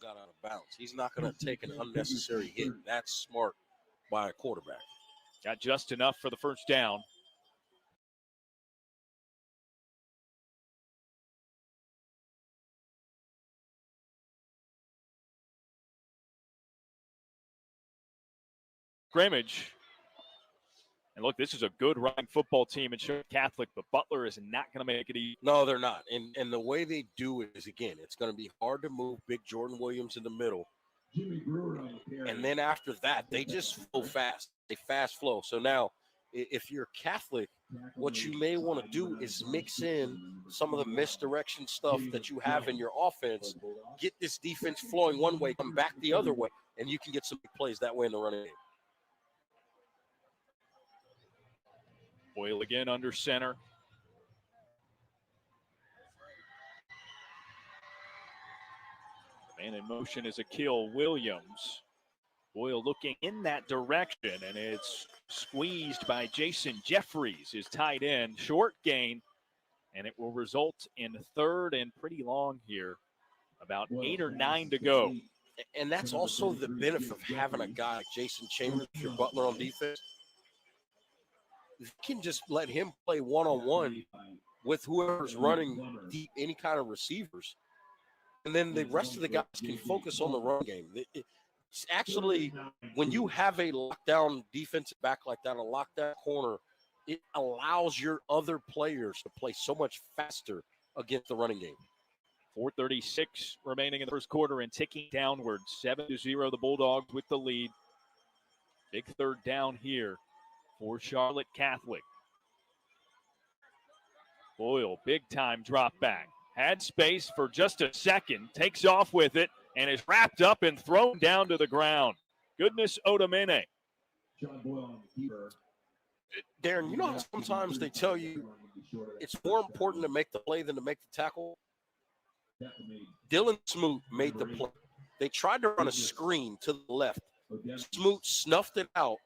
got out of bounds. He's not going to take an unnecessary hit. That's smart by a quarterback. Got just enough for the first down. Scrimmage. And look, this is a good running football team in Charlotte Catholic, but Butler is not going to make it easy. No, they're not. And the way they do it is, again, it's going to be hard to move big Jordan Williams in the middle. And then after that, they just flow fast. They fast flow. So now, if you're Catholic, what you may want to do is mix in some of the misdirection stuff that you have in your offense, get this defense flowing one way, come back the other way, and you can get some big plays that way in the running game. Boyle again under center. Man in motion is Akil Williams. Boyle looking in that direction, and it's squeezed by Jason Jeffries, his tight end. Short gain, and it will result in third and pretty long here. About 8 or 9 to go. And that's also the benefit of having a guy like Jason Chambers, your Butler on defense. You can just let him play one-on-one with whoever's running deep, any kind of receivers. And then the rest of the guys can focus on the run game. It's actually, when you have a lockdown defensive back like that, a lockdown corner, it allows your other players to play so much faster against the running game. 4:36 remaining in the first quarter and ticking downward. 7-0 the Bulldogs with the lead. Big third down here for Charlotte Catholic. Boyle, big time drop back. Had space for just a second, takes off with it, and is wrapped up and thrown down to the ground. Goodness Odemene. Darren, you know how sometimes they tell you it's more important to make the play than to make the tackle? Dylan Smoot made the play. They tried to run a screen to the left. Smoot snuffed it out,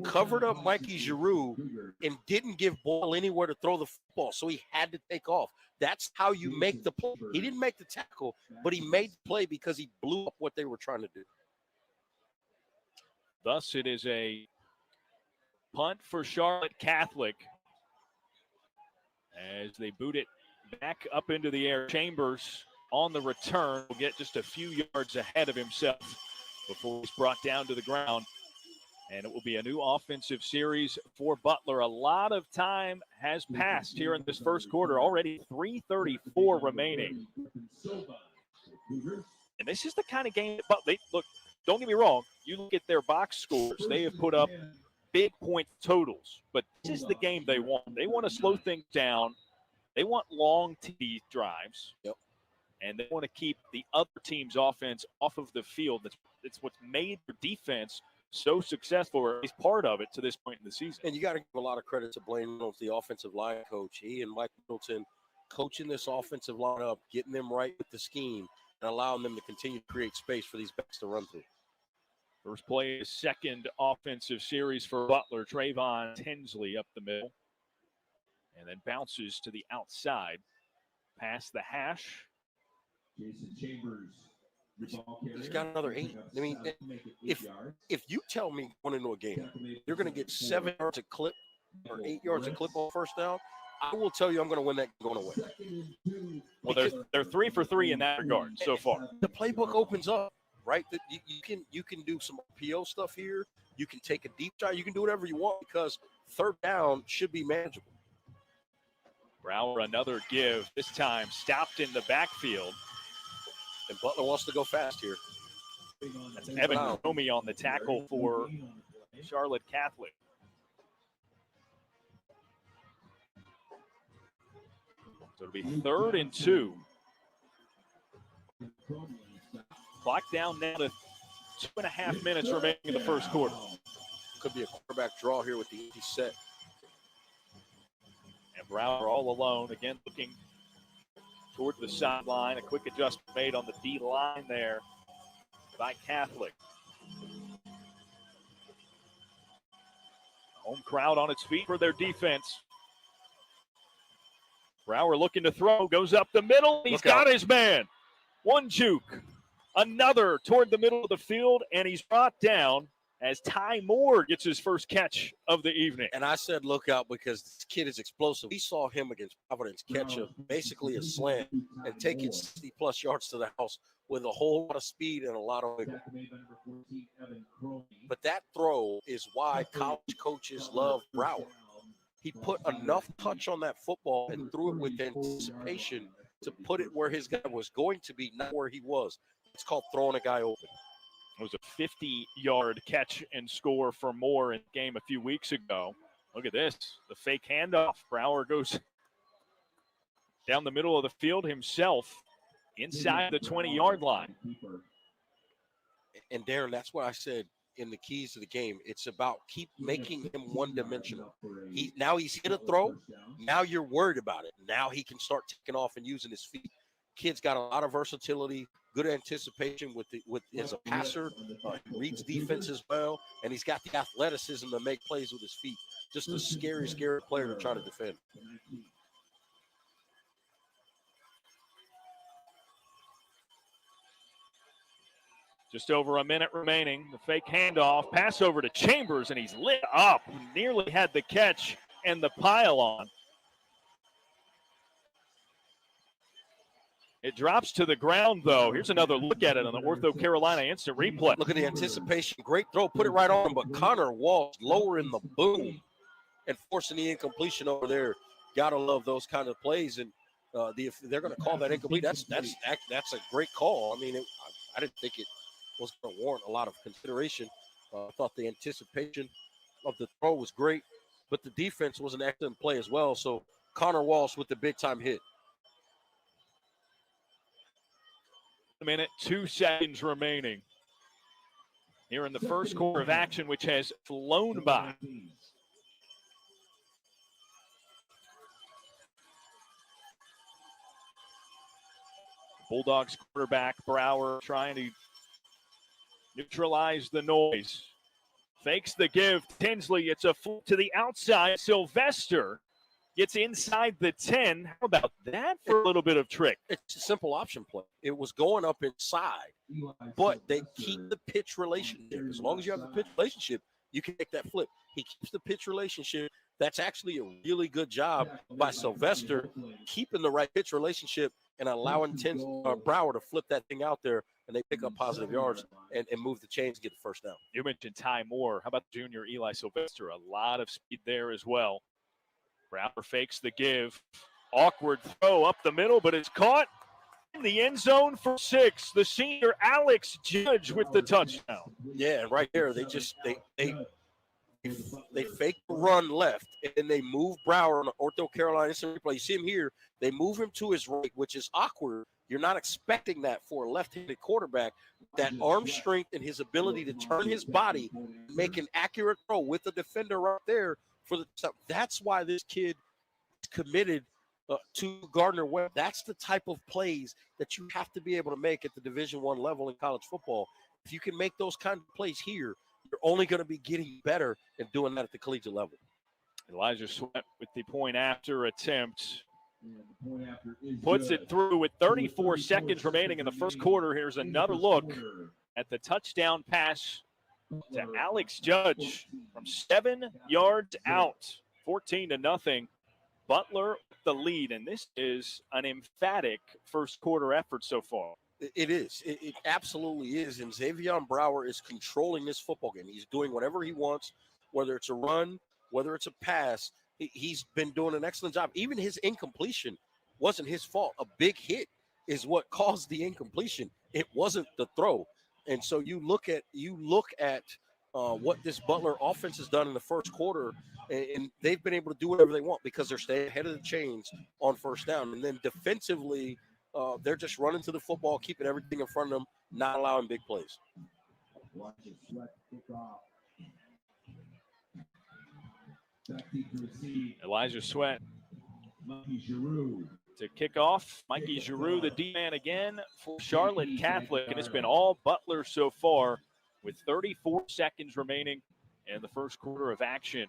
covered up Mikey Giroux, and didn't give Boyle anywhere to throw the football, so he had to take off. That's how you make the play. He didn't make the tackle, but he made the play because he blew up what they were trying to do. Thus, it is a punt for Charlotte Catholic as they boot it back up into the air. Chambers on the return will get just a few yards ahead of himself before he's brought down to the ground. And it will be a new offensive series for Butler. A lot of time has passed here in this first quarter. Already 3:34 remaining. And this is the kind of game that Butler, look, don't get me wrong. You look at their box scores. They have put up big point totals. But this is the game they want. They want to slow things down. They want long TD drives. Yep. And they want to keep the other team's offense off of the field. That's what's made their defense so successful, or at least part of it, to this point in the season. And you got to give a lot of credit to Blaine Reynolds, the offensive line coach. He and Mike Middleton coaching this offensive line up, getting them right with the scheme, and allowing them to continue to create space for these backs to run through. First play is second offensive series for Butler. Trayvon Tinsley up the middle. And then bounces to the outside. Past the hash. Jason Chambers. He's got another 8. I mean, if you tell me going into a game, you're going to get 7 yards a clip or 8 yards a clip on first down, I will tell you I'm going to win that going away. Well, they're 3 for 3 in that regard so far. The playbook opens up, right? You can do some PO stuff here. You can take a deep shot. You can do whatever you want because third down should be manageable. Brower another give, this time stopped in the backfield. And Butler wants to go fast here. That's Evan Comey on the tackle for Charlotte Catholic. So it'll be 3rd and 2. Clock down now to 2.5 minutes remaining in the first quarter. Could be a quarterback draw here with the empty set. And Brower all alone, again looking toward the sideline. A quick adjustment made on the D-line there by Catholic. Home crowd on its feet for their defense. Brower looking to throw, goes up the middle. He's got his man. One juke. Another toward the middle of the field, and he's brought down as Ty Moore gets his first catch of the evening. And I said, look out, because this kid is explosive. We saw him against Providence catch basically a slant and take it 60-plus yards to the house with a whole lot of speed and a lot of wiggle. But that throw is why college coaches love Brower. He put enough touch on that football and threw it with anticipation to put it where his guy was going to be, not where he was. It's called throwing a guy open. It was a 50-yard catch and score for Moore in the game a few weeks ago. Look at this, the fake handoff. Brower goes down the middle of the field himself inside the 20-yard line. And Darren, that's what I said in the keys to the game. It's about keep making him one-dimensional. Now he's hit a throw. Now you're worried about it. Now he can start taking off and using his feet. Kid's got a lot of versatility, good anticipation as a passer. He reads defense as well, and he's got the athleticism to make plays with his feet. Just a scary, scary player to try to defend. Just over a minute remaining. The fake handoff, pass over to Chambers, and he's lit up. Nearly had the catch and the pile on. It drops to the ground, though. Here's another look at it on the Ortho Carolina instant replay. Look at the anticipation. Great throw. Put it right on him, but Connor Walsh lowering the boom and forcing the incompletion over there. Got to love those kind of plays. And if they're going to call that incomplete, that's a great call. I mean, I didn't think it was going to warrant a lot of consideration. I thought the anticipation of the throw was great, but the defense was an excellent play as well. So Connor Walsh with the big-time hit. A minute, 2 seconds remaining here in the first quarter of action, which has flown by. Bulldogs quarterback Brower trying to neutralize the noise. Fakes the give. Tinsley, it's a flip to the outside. Sylvester gets inside the 10. How about that for a little bit of trick? It's a simple option play. It was going up inside, but they keep the pitch relationship. As long as you have the pitch relationship, you can make that flip. He keeps the pitch relationship. That's actually a really good job by Sylvester, keeping the right pitch relationship and allowing Brower to flip that thing out there, and they pick up positive yards and move the chains to get the first down. You mentioned Ty Moore. How about junior Eli Sylvester? A lot of speed there as well. Brower fakes the give. Awkward throw up the middle, but it's caught in the end zone for 6. The senior Alex Judge with the touchdown. Yeah, right there. They fake the run left, and they move Brower on the Ortho Carolina instant replay. You see him here. They move him to his right, which is awkward. You're not expecting that for a left-handed quarterback. That arm strength and his ability to turn his body, make an accurate throw with the defender right there. That's why this kid is committed to Gardner Webb. That's the type of plays that you have to be able to make at the Division I level in college football. If you can make those kind of plays here, you're only going to be getting better and doing that at the collegiate level. Elijah Sweat with the point after attempt. Puts it through with 34 seconds remaining in the first quarter. Here's another look at the touchdown pass to Alex Judge from 7 yards out, 14-0. Butler with the lead, and this is an emphatic first quarter effort so far. It is. It absolutely is. And Xavier Brower is controlling this football game. He's doing whatever he wants, whether it's a run, whether it's a pass. He's been doing an excellent job. Even his incompletion wasn't his fault. A big hit is what caused the incompletion. It wasn't the throw. And so you look at what this Butler offense has done in the first quarter, and they've been able to do whatever they want because they're staying ahead of the chains on first down. And then defensively, they're just running to the football, keeping everything in front of them, not allowing big plays. Elijah Sweat to kick off. Mikey Giroux, the D-man again for Charlotte Catholic, and it's been all Butler so far with 34 seconds remaining in the first quarter of action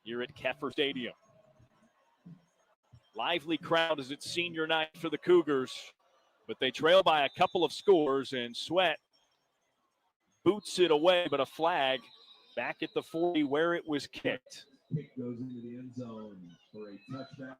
here at Keffer Stadium. Lively crowd as it's senior night for the Cougars. But they trail by a couple of scores, and Sweat boots it away, but a flag back at the 40 where it was kicked. Kick goes into the end zone for a touchback.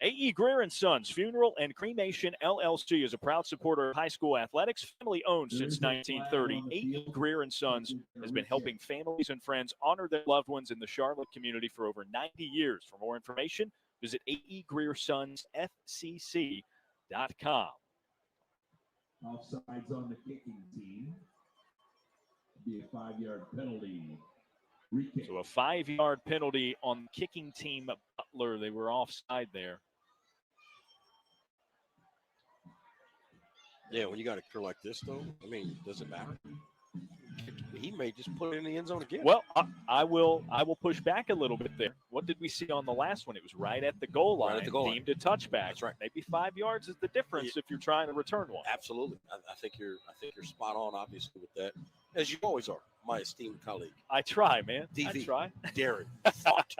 A.E. Greer & Sons Funeral and Cremation LLC is a proud supporter of high school athletics, family owned since 1930. A.E. Greer & Sons has been helping families and friends honor their loved ones in the Charlotte community for over 90 years. For more information, visit aegreersonsfcc.com. Offsides on the kicking team. Be a 5-yard penalty. Re-kick. So a 5-yard penalty on the kicking team at Butler. They were offside there. Yeah, when you got a career like this, though, I mean, does it matter? He may just put it in the end zone again. Well, I will push back a little bit there. What did we see on the last one? It was right at the goal line, Right at the goal line. deemed a touchback. That's right. Maybe 5 yards is the difference if you're trying to return one. Absolutely. I think you're spot on, obviously, with that, as you always are, my esteemed colleague. I try, man. DV. I try. Darren Vaught.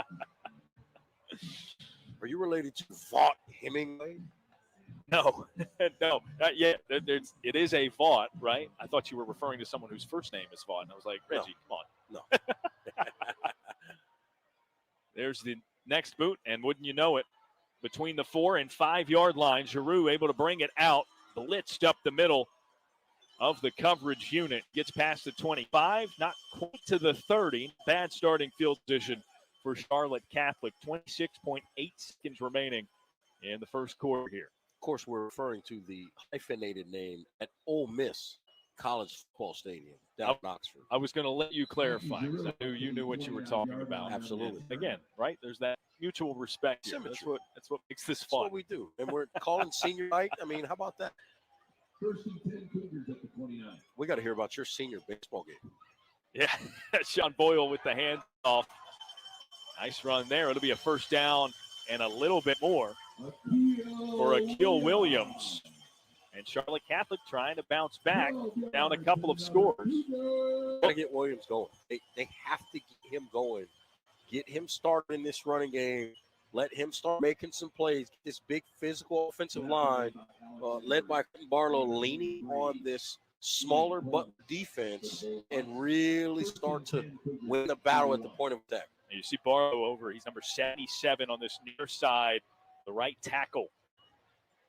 Are you related to Vaught Hemingway? No, no, not yet. It is a Vaught, right? I thought you were referring to someone whose first name is Vaught, and I was like, Reggie, come on. No. There's the next boot, and wouldn't you know it, between the 4 and 5 yard line, Giroux able to bring it out, blitzed up the middle of the coverage unit, gets past the 25, not quite to the 30. Bad starting field position for Charlotte Catholic. 26.8 seconds remaining in the first quarter here. Of course, we're referring to the hyphenated name at Ole Miss College Football Stadium down in Oxford. I was going to let you clarify because I knew you knew what you were talking about. Absolutely. And again, right? There's that mutual respect here. That's what makes this That's fun. what we do. And we're calling senior night. I mean, how about that? First and 10 Cougars at the 29. We got to hear about your senior baseball game. Yeah, Sean Boyle with the handoff. Nice run there. It'll be a first down and a little bit more for Akil Williams. And Charlotte Catholic trying to bounce back, down a couple of scores. Got to get Williams going. They have to get him going. Get him started in this running game. Let him start making some plays. Get this big physical offensive line, led by Barlow, leaning on this smaller but defense and really start to win the battle at the point of attack. And you see Barlow over. He's number 77 on this near side, the right tackle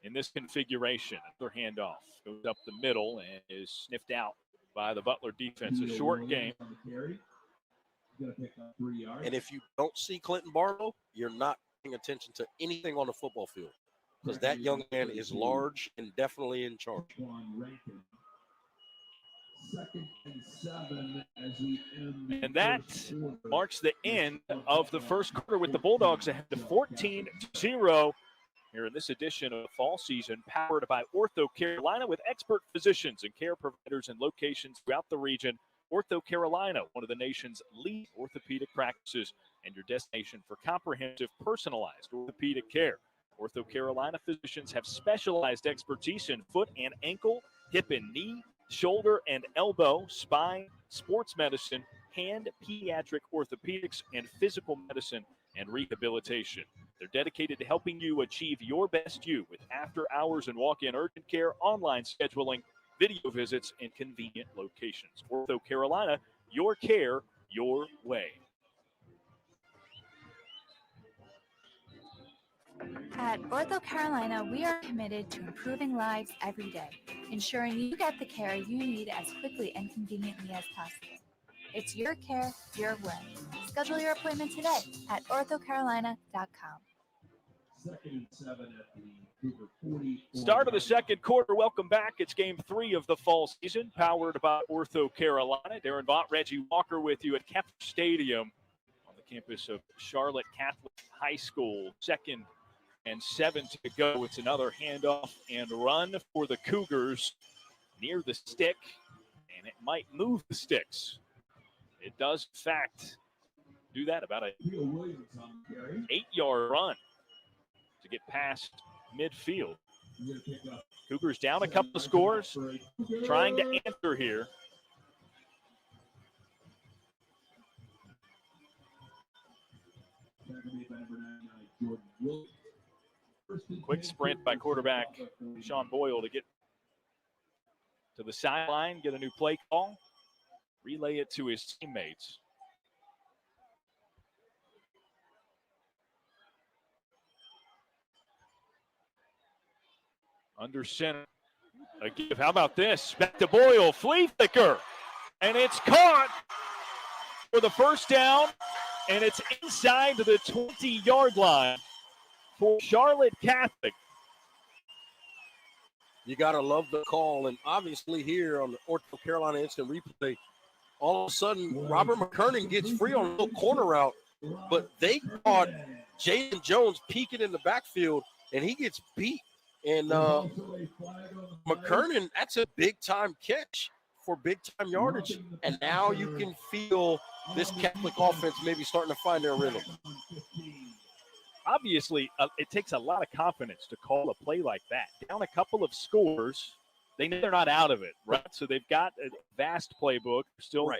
in this configuration. Another handoff goes up the middle and is sniffed out by the Butler defense. A short game. And if you don't see Clinton Barlow, you're not paying attention to anything on the football field because that young man is large and definitely in charge. Second and 7 as we end. And that marks the end of the first quarter with the Bulldogs ahead to 14-0 here in this edition of the fall season, powered by Ortho Carolina with expert physicians and care providers in locations throughout the region. Ortho Carolina, one of the nation's leading orthopedic practices and your destination for comprehensive, personalized orthopedic care. Ortho Carolina physicians have specialized expertise in foot and ankle, hip and knee, shoulder and elbow, spine, sports medicine, hand, pediatric orthopedics, and physical medicine and rehabilitation. They're dedicated to helping you achieve your best you with after-hours and walk-in urgent care, online scheduling, video visits, and convenient locations. Ortho Carolina, your care, your way. At Ortho Carolina, we are committed to improving lives every day, ensuring you get the care you need as quickly and conveniently as possible. It's your care, your way. Schedule your appointment today at orthocarolina.com. Second and 7 at the Cougar 40. Start of the second quarter. Welcome back. It's game 3 of the fall season, powered by Ortho Carolina. Darren Vaught, Reggie Walker with you at Kepler Stadium on the campus of Charlotte Catholic High School. 2nd and 7 to go. It's another handoff and run for the Cougars near the stick, and it might move the sticks. It does, in fact, do that. About a 8-yard run to get past midfield. Cougars down a couple of scores, trying to answer here. Quick sprint by quarterback Sean Boyle to get to the sideline, get a new play call, relay it to his teammates. Under center. A give. How about this? Back to Boyle. Flea flicker. And it's caught for the first down. And it's inside the 20-yard line for Charlotte Catholic. You got to love the call. And obviously here on the North Carolina instant replay, all of a sudden Robert McKernan gets free on a little corner route. But they caught Jalen Jones peeking in the backfield, and he gets beat. And McKernan, that's a big-time catch for big-time yardage. And now you can feel this Catholic offense maybe starting to find their rhythm. Obviously, it takes a lot of confidence to call a play like that. Down a couple of scores, they know they're not out of it, right? So they've got a vast playbook, still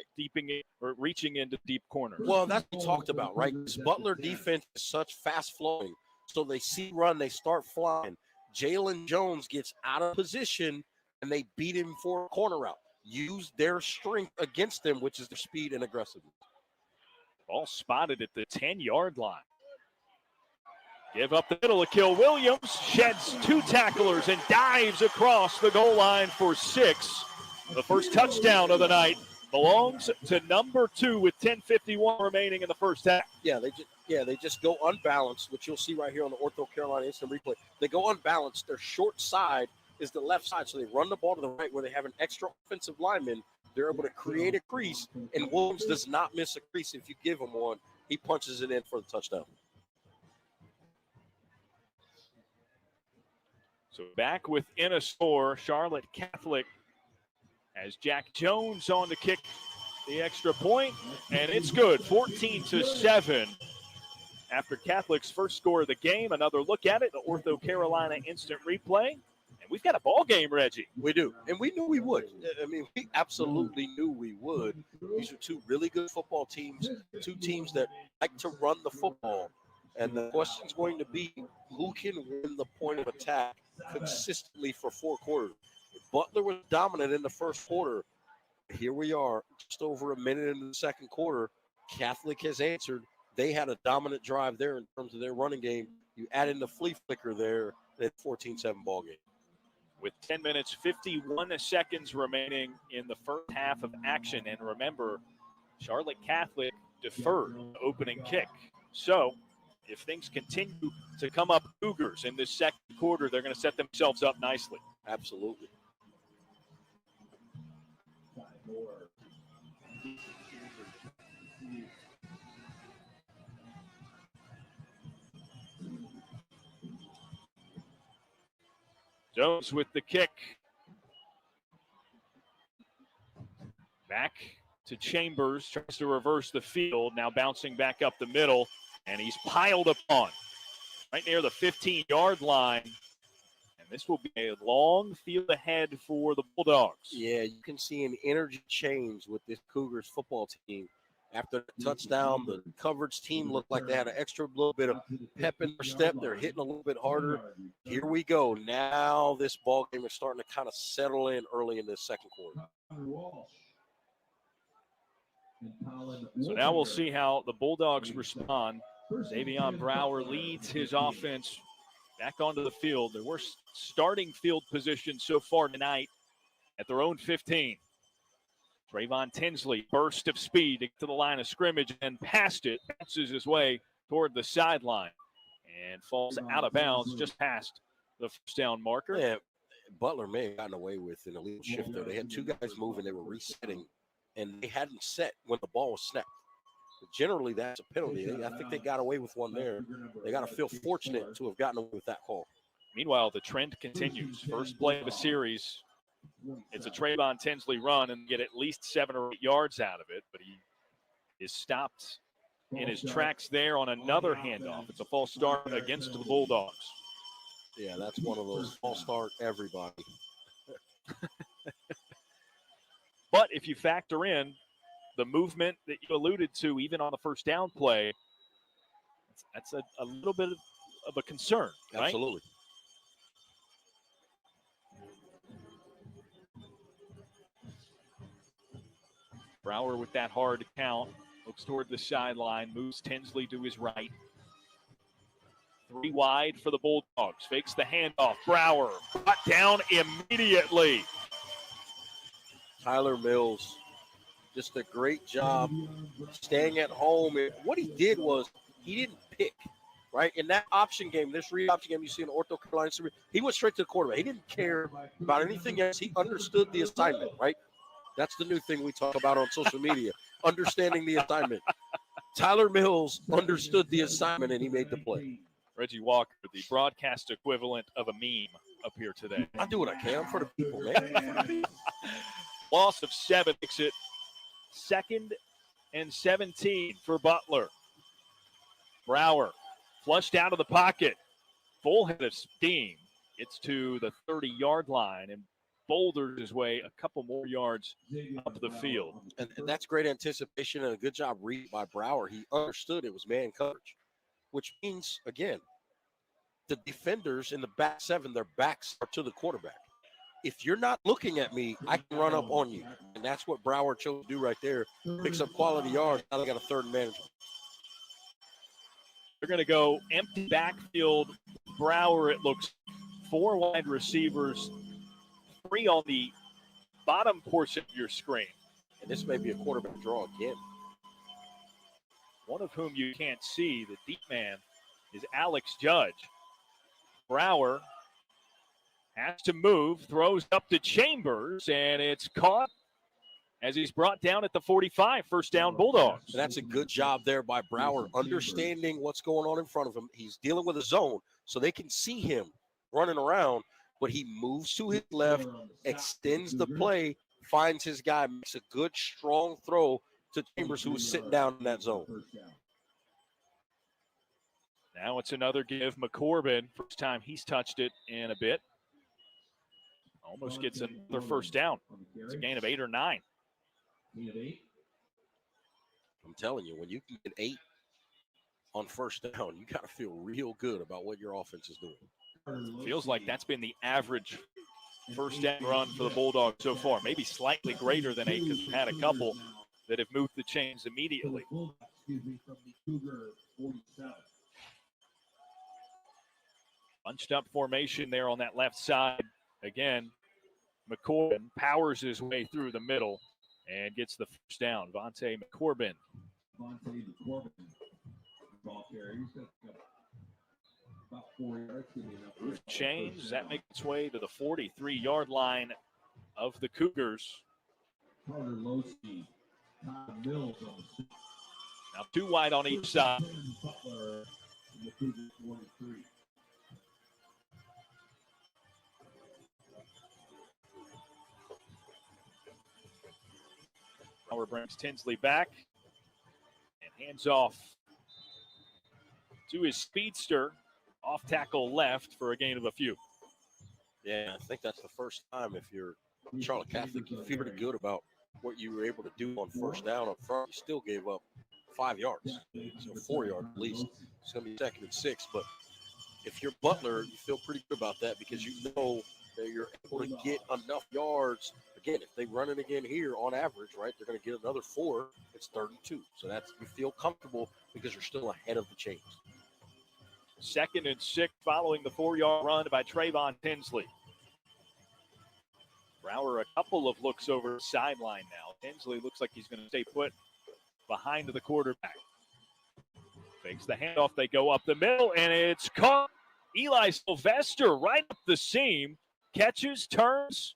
reaching into deep corners. Well, that's what we talked about, right? This Butler defense is such fast-flowing. So they see run, they start flying. Jalen Jones gets out of position, and they beat him for a corner route. Use their strength against them, which is their speed and aggressiveness. Ball spotted at the 10-yard line. Give up the middle to Kill Williams. Sheds 2 tacklers and dives across the goal line for 6. The first touchdown of the night belongs to number 2 with 10:51 remaining in the first half. They just go unbalanced, which you'll see right here on the Ortho Carolina instant replay. They go unbalanced. Their short side is the left side, so they run the ball to the right where they have an extra offensive lineman. They're able to create a crease, and Williams does not miss a crease if you give him one. He punches it in for the touchdown. So back within a score, Charlotte Catholic has Jack Jones on to kick the extra point, and it's good, 14-7. After Catholic's first score of the game, another look at it, the Ortho Carolina instant replay. And we've got a ball game, Reggie. We do, and we knew we would. I mean, we absolutely knew we would. These are 2 really good football teams, 2 teams that like to run the football. And the question's going to be, who can win the point of attack consistently for 4 quarters? Butler was dominant in the first quarter. Here we are, just over a minute into the second quarter. Catholic has answered. They had a dominant drive there in terms of their running game. You add in the flea flicker there, that 14-7 ball game. With 10 minutes, 51 seconds remaining in the first half of action. And remember, Charlotte Catholic deferred the opening kick. So if things continue to come up Cougars in this second quarter, they're going to set themselves up nicely. Absolutely. Jones with the kick. Back to Chambers, tries to reverse the field, now bouncing back up the middle, and he's piled upon right near the 15-yard line. And this will be a long field ahead for the Bulldogs. Yeah, you can see an energy change with this Cougars football team. After the touchdown, the coverage team looked like they had an extra little bit of pep in their step. They're hitting a little bit harder. Here we go. Now this ball game is starting to kind of settle in early in this second quarter. So now we'll see how the Bulldogs respond. Davion Brower leads his offense back onto the field. Their worst starting field position so far tonight at their own 15. Trayvon Tinsley, burst of speed to get to the line of scrimmage and past it, bounces his way toward the sideline and falls out of bounds just past the first down marker. Yeah, Butler may have gotten away with an illegal shift there. They had 2 guys moving, they were resetting, and they hadn't set when the ball was snapped. But generally, that's a penalty. I think they got away with one there. They got to feel fortunate to have gotten away with that call. Meanwhile, the trend continues. First play of a series. It's a Trayvon Tinsley run and get at least 7 or 8 yards out of it, but he is stopped in his tracks there on another handoff. It's a false start against the Bulldogs. Yeah, that's one of those false start everybody. But if you factor in the movement that you alluded to, even on the first down play, that's a little bit of a concern, right? Absolutely. Brower with that hard count. Looks toward the sideline. Moves Tinsley to his right. 3 wide for the Bulldogs. Fakes the handoff. Brower brought down immediately. Tyler Mills, just a great job staying at home. And what he did was he didn't pick, right? In that option game, this read option game you see in Ortho Carolina, he went straight to the quarterback. He didn't care about anything else. He understood the assignment, right? That's the new thing we talk about on social media, understanding the assignment. Tyler Mills understood the assignment, and he made the play. Reggie Walker, the broadcast equivalent of a meme up here today. I do what I can for the people, man. Loss of 7 makes it 2nd and 17 for Butler. Brower flushed out of the pocket. Full head of steam. Gets to the 30-yard line and boulders his way a couple more yards up the field. And that's great anticipation and a good job read by Brower. He understood it was man coverage, which means, again, the defenders in the back 7, their backs are to the quarterback. If you're not looking at me, I can run up on you. And that's what Brower chose to do right there. Picks up quality yards. Now they got a 3rd and management. They're going to go empty backfield. Brower, it looks 4 wide receivers, 3 on the bottom portion of your screen. And this may be a quarterback draw again. One of whom you can't see, the deep man, is Alex Judge. Brower has to move, throws up to Chambers, and it's caught as he's brought down at the 45, 1st down Bulldogs. And that's a good job there by Brower, understanding what's going on in front of him. He's dealing with a zone, so they can see him running around, but he moves to his left, extends the play, finds his guy, makes a good, strong throw to Chambers, who was sitting down in that zone. Now it's another give. McCorbin, first time he's touched it in a bit. Almost gets another 1st down. It's a gain of 8 or 9. I'm telling you, when you can get 8 on 1st down, you got to feel real good about what your offense is doing. Feels like that's been the average 1st down run for the Bulldogs so far. Maybe slightly greater than 8 because we've had a couple that have moved the chains immediately. Bunched up formation there on that left side. Again, McCorbin powers his way through the middle and gets the 1st down. Vontae McCorbin. Change. That makes its way to the 43-yard line of the Cougars. Now 2 wide on each side. Howard brings Tinsley back and hands off to his speedster, off tackle left for a gain of a few. Yeah, I think that's the first time if you're Charlotte Catholic, you feel pretty good about what you were able to do on 1st down up front. You still gave up 5 yards, so 4 yards at least. It's going to be 2nd and 6, but if you're Butler, you feel pretty good about that because you know that you're able to get enough yards. Again, if they run it again here on average, right, they're going to get another 4. It's 3rd and 2. So that's, you feel comfortable because you're still ahead of the chains. 2nd and 6 following the 4-yard run by Trayvon Tinsley. Brower a couple of looks over the sideline now. Tinsley looks like he's going to stay put behind the quarterback. Fakes the handoff. They go up the middle, and it's caught. Eli Sylvester right up the seam. Catches, turns,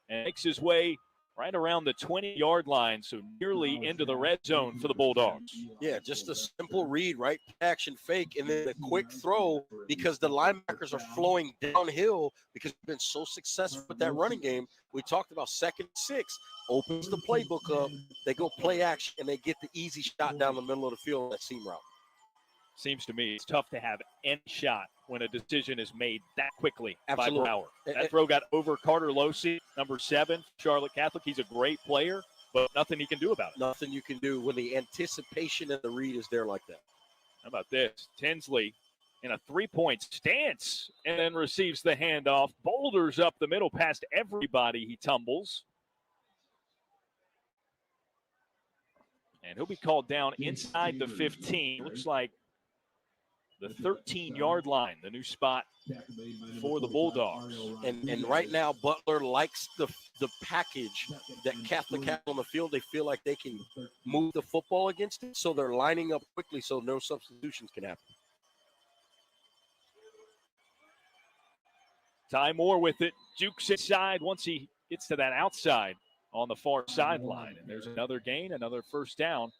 and makes his way right around the 20-yard line, so nearly into the red zone for the Bulldogs. Yeah, just a simple read, right? Action fake, and then a quick throw because the linebackers are flowing downhill because they've been so successful with that running game. We talked about 2nd and 6. Opens the playbook up. They go play action, and they get the easy shot down the middle of the field on that seam route. Seems to me it's tough to have any shot when a decision is made that quickly. Absolutely. By Brower. That throw got over Carter Losey, number 7, Charlotte Catholic. He's a great player, but nothing he can do about it. Nothing you can do when the anticipation and the read is there like that. How about this? Tinsley in a 3-point stance and then receives the handoff. Boulders up the middle past everybody. He tumbles. And he'll be called down inside the 15. Looks like the 13-yard line, the new spot for the Bulldogs. And right now, Butler likes the package that Catholic has on the field. They feel like they can move the football against it, so they're lining up quickly so no substitutions can happen. Ty Moore with it. Jukes inside once he gets to that outside on the far sideline. And there's another gain, another first down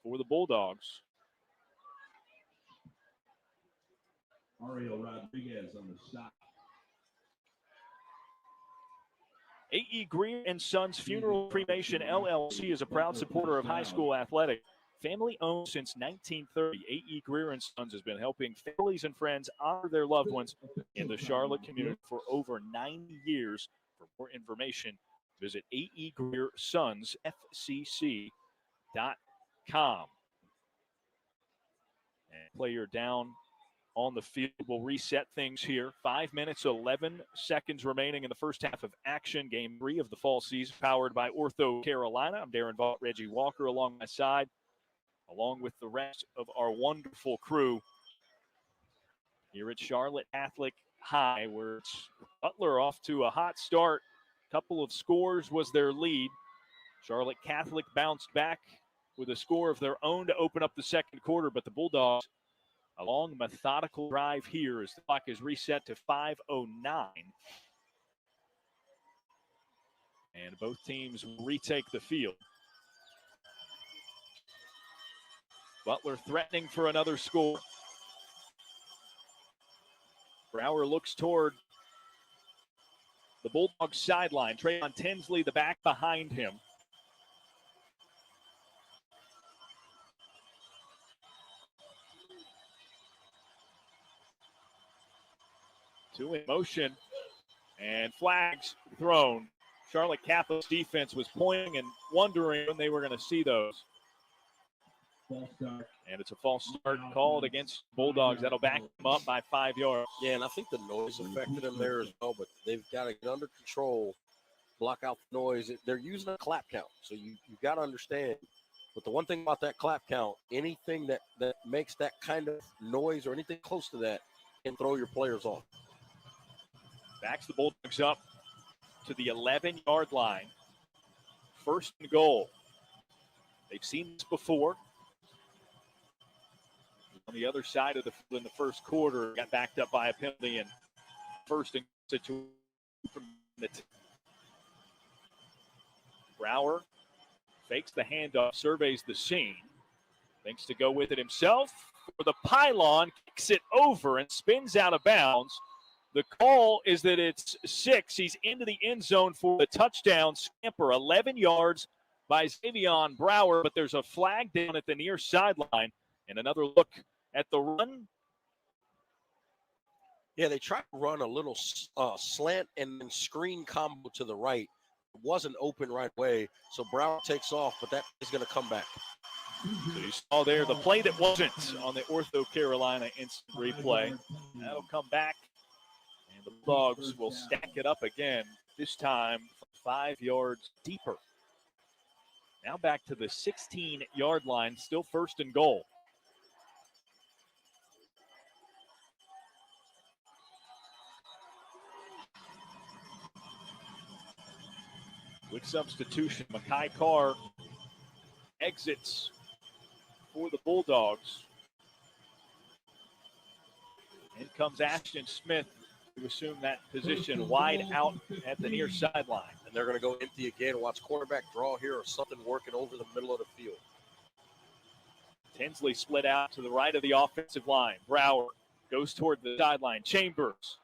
for the Bulldogs. Ariel Rodriguez on the stop. A.E. Greer and Sons Funeral Cremation LLC is a proud supporter of high school athletics. Family owned since 1930, A.E. Greer and Sons has been helping families and friends honor their loved ones in the Charlotte community for over 90 years. For more information, visit aegreersonsfcc.com. And player down on the field will reset things here. 5 minutes, 11 seconds remaining in the first half of action. Game 3 of the fall season, powered by Ortho Carolina. I'm Darren Vaught, Reggie Walker along my side, along with the rest of our wonderful crew here at Charlotte Catholic High, where it's Butler off to a hot start. Couple of scores was their lead. Charlotte Catholic bounced back with a score of their own to open up the second quarter, but the Bulldogs, a long, methodical drive here as the clock is reset to 5:09. And both teams will retake the field. Butler threatening for another score. Brower looks toward the Bulldogs sideline. Trayvon Tinsley, the back behind him. Two in motion, and flags thrown. Charlotte Catholic's defense was pointing and wondering when they were going to see those. And it's a false start called against Bulldogs. That'll back them up by 5 yards. Yeah, and I think the noise affected them there as well, but they've got to get under control, block out the noise. They're using a clap count, so you've got to understand. But the one thing about that clap count, anything that makes that kind of noise or anything close to that can throw your players off. Backs the Bulldogs up to the 11-yard line. First and goal. They've seen this before. On the other side of the field in the first quarter, got backed up by a penalty and first and situation. Brower fakes the handoff, surveys the scene. Thinks to go with it himself for the pylon, kicks it over and spins out of bounds. The call is that it's 6. He's into the end zone for the touchdown scamper, 11 yards by Xavion Brower, but there's a flag down at the near sideline. And another look at the run. Yeah, they tried to run a little slant and then screen combo to the right. It wasn't open right away, so Brower takes off, but that is going to come back. So you saw there the play that wasn't on the Ortho Carolina instant replay. That'll come back. And the Bulldogs will stack it up again, this time 5 yards deeper. Now back to the 16-yard line, still first and goal. With substitution, Makai Carr exits for the Bulldogs. In comes Ashton Smith to assume that position wide out at the near sideline. And they're going to go empty again. Watch quarterback draw here or something working over the middle of the field. Tinsley split out to the right of the offensive line. Brower goes toward the sideline. Chambers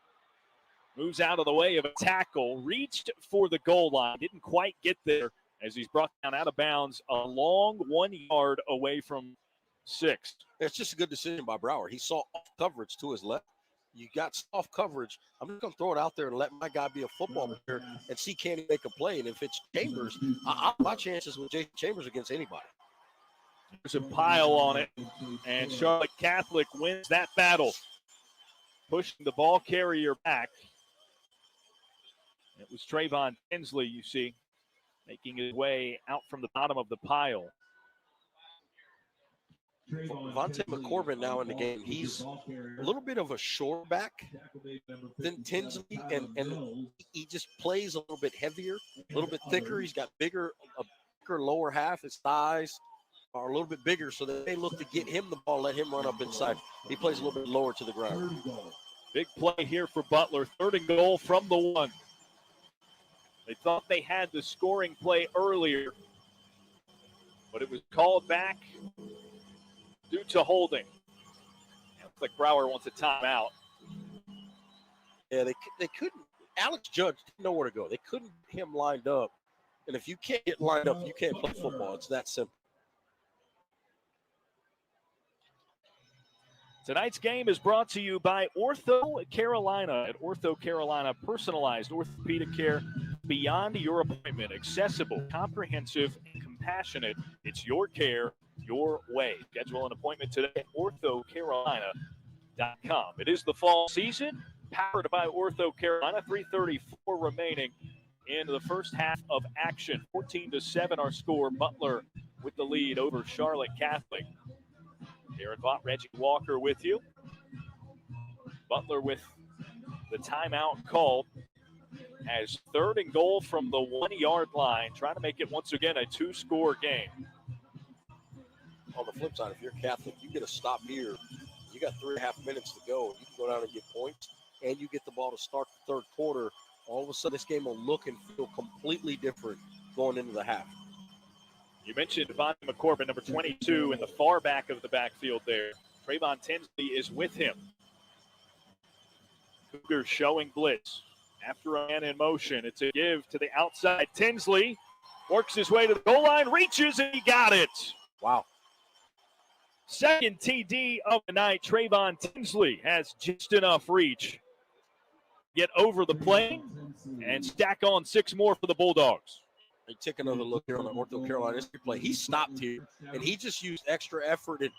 moves out of the way of a tackle, reached for the goal line, didn't quite get there as he's brought down out of bounds a long 1 yard away from 6. It's just a good decision by Brower. He saw off coverage to his left. You got soft coverage. I'm just going to throw it out there and let my guy be a football player and see can he make a play. And if it's Chambers, my chances with Jason Chambers against anybody. There's a pile on it, and Charlotte Catholic wins that battle, pushing the ball carrier back. It was Trayvon Tinsley, you see, making his way out from the bottom of the pile. Vontae McCorbin now in the game. He's a little bit of a short back than Tinsley, and he just plays a little bit heavier, a little bit thicker. He's got a bigger lower half. His thighs are a little bit bigger, so they look to get him the ball, let him run up inside. He plays a little bit lower to the ground. Big play here for Butler. 3rd and goal from the 1. They thought they had the scoring play earlier, but it was called back due to holding. Looks like Brower wants a timeout. Yeah, they couldn't. Alex Judge didn't know where to go. They couldn't get him lined up. And if you can't get lined up, you can't play football. It's that simple. Tonight's game is brought to you by Ortho Carolina. At Ortho Carolina, personalized orthopedic care beyond your appointment. Accessible, comprehensive, and compassionate. It's your care, your way. Schedule an appointment today at orthocarolina.com. It is the fall season, powered by Ortho Carolina. 3:34 remaining in the first half of action. 14-7 our score. Butler with the lead over Charlotte Catholic. Aaron Vaught, Reggie Walker with you. Butler with the timeout called as 3rd and goal from the 1-yard line, trying to make it once again a 2-score game. On the flip side, if you're Catholic, you get a stop here. You got 3.5 minutes to go. You can go down and get points, and you get the ball to start the 3rd quarter. All of a sudden, this game will look and feel completely different going into the half. You mentioned Vontae McCorbin, number 22, in the far back of the backfield there. Trayvon Tinsley is with him. Cougars showing blitz. After a man in motion, it's a give to the outside. Tinsley works his way to the goal line, reaches, and he got it. Wow. 2nd TD of the night. Trayvon Tinsley has just enough reach. Get over the plane and stack on 6 more for the Bulldogs. They take another look here on the Ortho Carolina history play. He stopped here, and he just used extra effort. And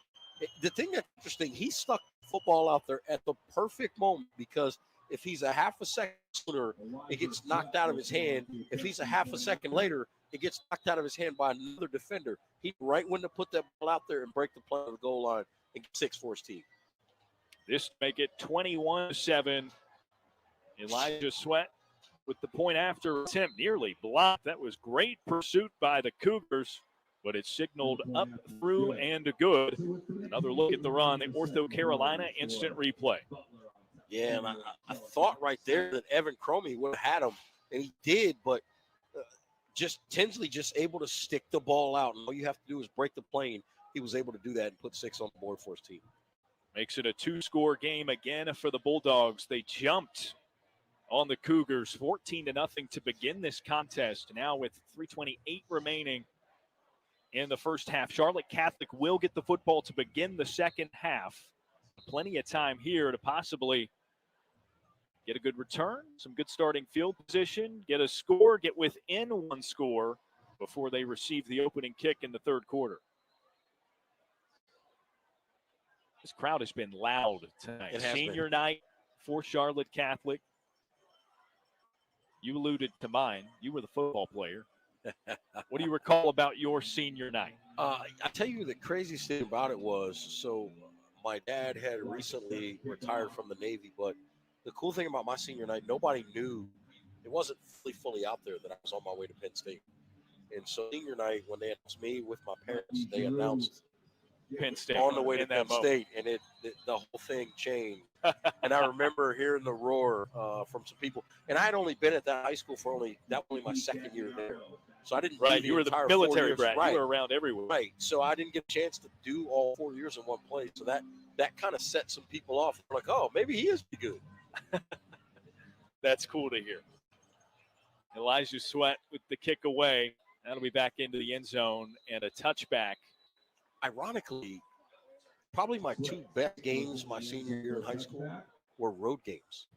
the thing that's interesting, he stuck the football out there at the perfect moment, because if he's a half a second sooner, it gets knocked out of his hand. If he's a half a second later, it gets knocked out of his hand by another defender. He right when to put that ball out there and break the play on the goal line and get 6 for his team. This make it 21-7. Elijah Sweat with the point after attempt, nearly blocked. That was great pursuit by the Cougars, but it signaled up, through, and good. Another look at the run, the Ortho Carolina instant replay. Yeah, and I thought right there that Evan Cromie would have had him, and he did, but just Tinsley just able to stick the ball out, and all you have to do is break the plane. He was able to do that and put 6 on the board for his team. Makes it a 2-score game again for the Bulldogs. They jumped on the Cougars, 14-0 to begin this contest. Now with 3:28 remaining in the first half. Charlotte Catholic will get the football to begin the second half. Plenty of time here to possibly get a good return, some good starting field position, get a score, get within 1 score before they receive the opening kick in the 3rd quarter. This crowd has been loud tonight. Senior night for Charlotte Catholic. You alluded to mine. You were the football player. What do you recall about your senior night? I tell you, the craziest thing about it was, so my dad had recently retired from the Navy, but the cool thing about my senior night, nobody knew. It wasn't fully out there that I was on my way to Penn State. And so senior night, when they announced me with my parents, they announced Penn State on the way to Penn State, and the whole thing changed. And I remember hearing the roar from some people. And I had only been at that high school for only my 2nd year there. So I didn't you were the military brat. Right. You were around everywhere. Right. So I didn't get a chance to do all 4 years in one place. So that kind of set some people off. They're like, oh, maybe he is pretty good. That's cool to hear. Elijah Sweat with the kick away. That'll be back into the end zone and a touchback. Ironically, probably my 2 best games my senior year in high school were road games.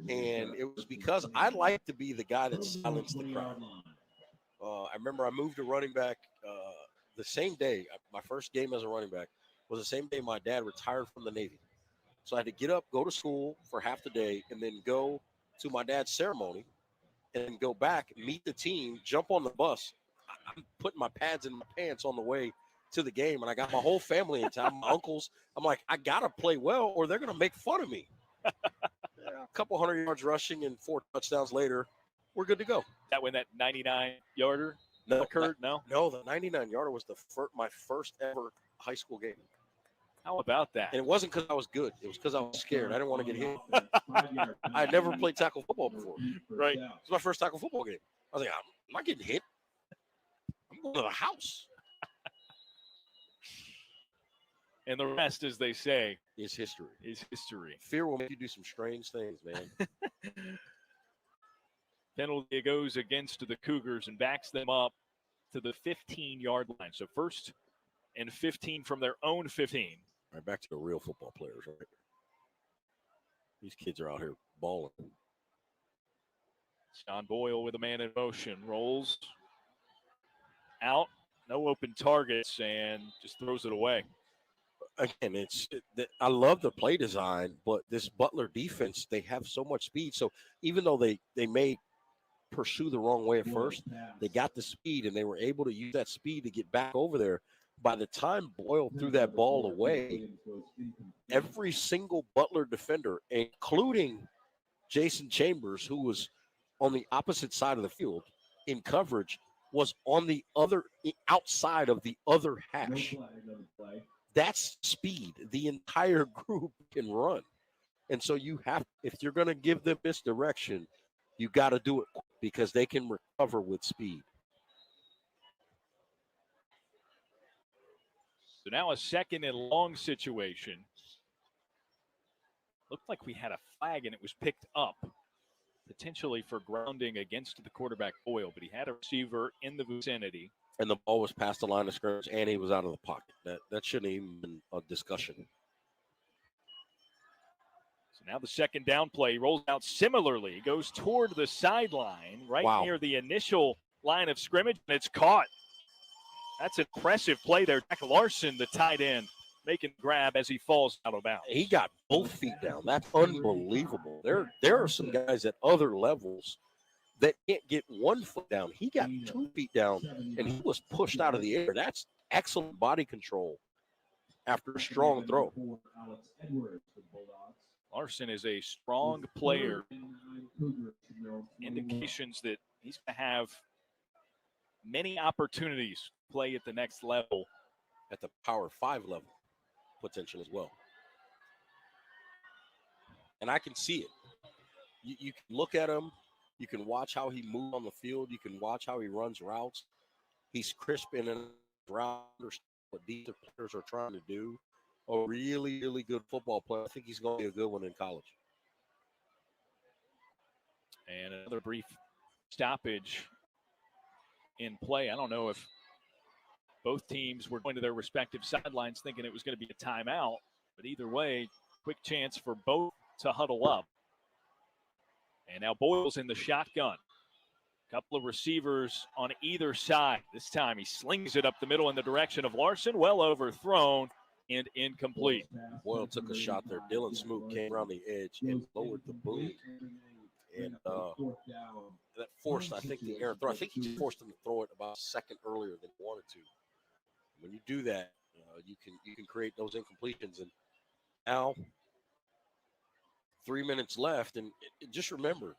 And it was because I like to be the guy that silenced the crowd. I remember I moved to running back the same day. My first game as a running back was the same day my dad retired from the Navy. So I had to get up, go to school for half the day, and then go to my dad's ceremony, and then go back, meet the team, jump on the bus. I'm putting my pads in my pants on the way to the game, and I got my whole family in town, my uncles. I'm like, I got to play well or they're going to make fun of me. A couple 100 yards rushing and 4 touchdowns later, we're good to go. That when that 99-yarder No, occurred? No? No, the 99-yarder was my first ever high school game. How about that? And it wasn't because I was good. It was because I was scared. I didn't want to get hit. I had never played tackle football before. Right. It was my first tackle football game. I was like, I'm not getting hit. I'm going to the house. And the rest, as they say, Is history. Fear will make you do some strange things, man. Penalty goes against the Cougars and backs them up to the 15-yard line. So 1st and 15 from their own 15. All right, back to the real football players, right? These kids are out here balling. John Boyle with a man in motion. Rolls out. No open targets and just throws it away. Again, I love the play design, but this Butler defense, they have so much speed. So even though they may pursue the wrong way at first, they got the speed and they were able to use that speed to get back over there. By the time Boyle threw that ball away, every single Butler defender, including Jason Chambers, who was on the opposite side of the field in coverage, was on the outside of the other hash. That's speed. The entire group can run. And so if you're going to give them misdirection, you got to do it quick because they can recover with speed. So now a 2nd and long situation. Looked like we had a flag and it was picked up, potentially for grounding against the quarterback Boyle, but he had a receiver in the vicinity. And the ball was past the line of scrimmage, and he was out of the pocket. That shouldn't even been a discussion. So now the 2nd down play rolls out similarly. He goes toward the sideline, right near the initial line of scrimmage, and it's caught. That's an impressive play there. Jack Larson, the tight end, making a grab as he falls out of bounds. He got both feet down. That's unbelievable. There are some guys at other levels that can't get 1 foot down. He got 2 feet down, and he was pushed out of the air. That's excellent body control after a strong throw. Larson is a strong player. Indications that he's going to have many opportunities to play at the next level. At the Power 5 level, potential as well. And I can see it. You can look at him. You can watch how he moves on the field. You can watch how he runs routes. He's crisp in and around what these players are trying to do. A really, really good football player. I think he's going to be a good one in college. And another brief stoppage in play. I don't know if both teams were going to their respective sidelines thinking it was going to be a timeout, but either way, quick chance for both to huddle up. And now Boyle's in the shotgun. Couple of receivers on either side. This time he slings it up the middle in the direction of Larson. Well overthrown and incomplete. Boyle took a shot there. Dylan Smoot came around the edge and lowered the boom. And that forced, I think, the error throw. I think he just forced him to throw it about a second earlier than he wanted to. When you do that, you can create those incompletions. And now 3 minutes left, and just remember,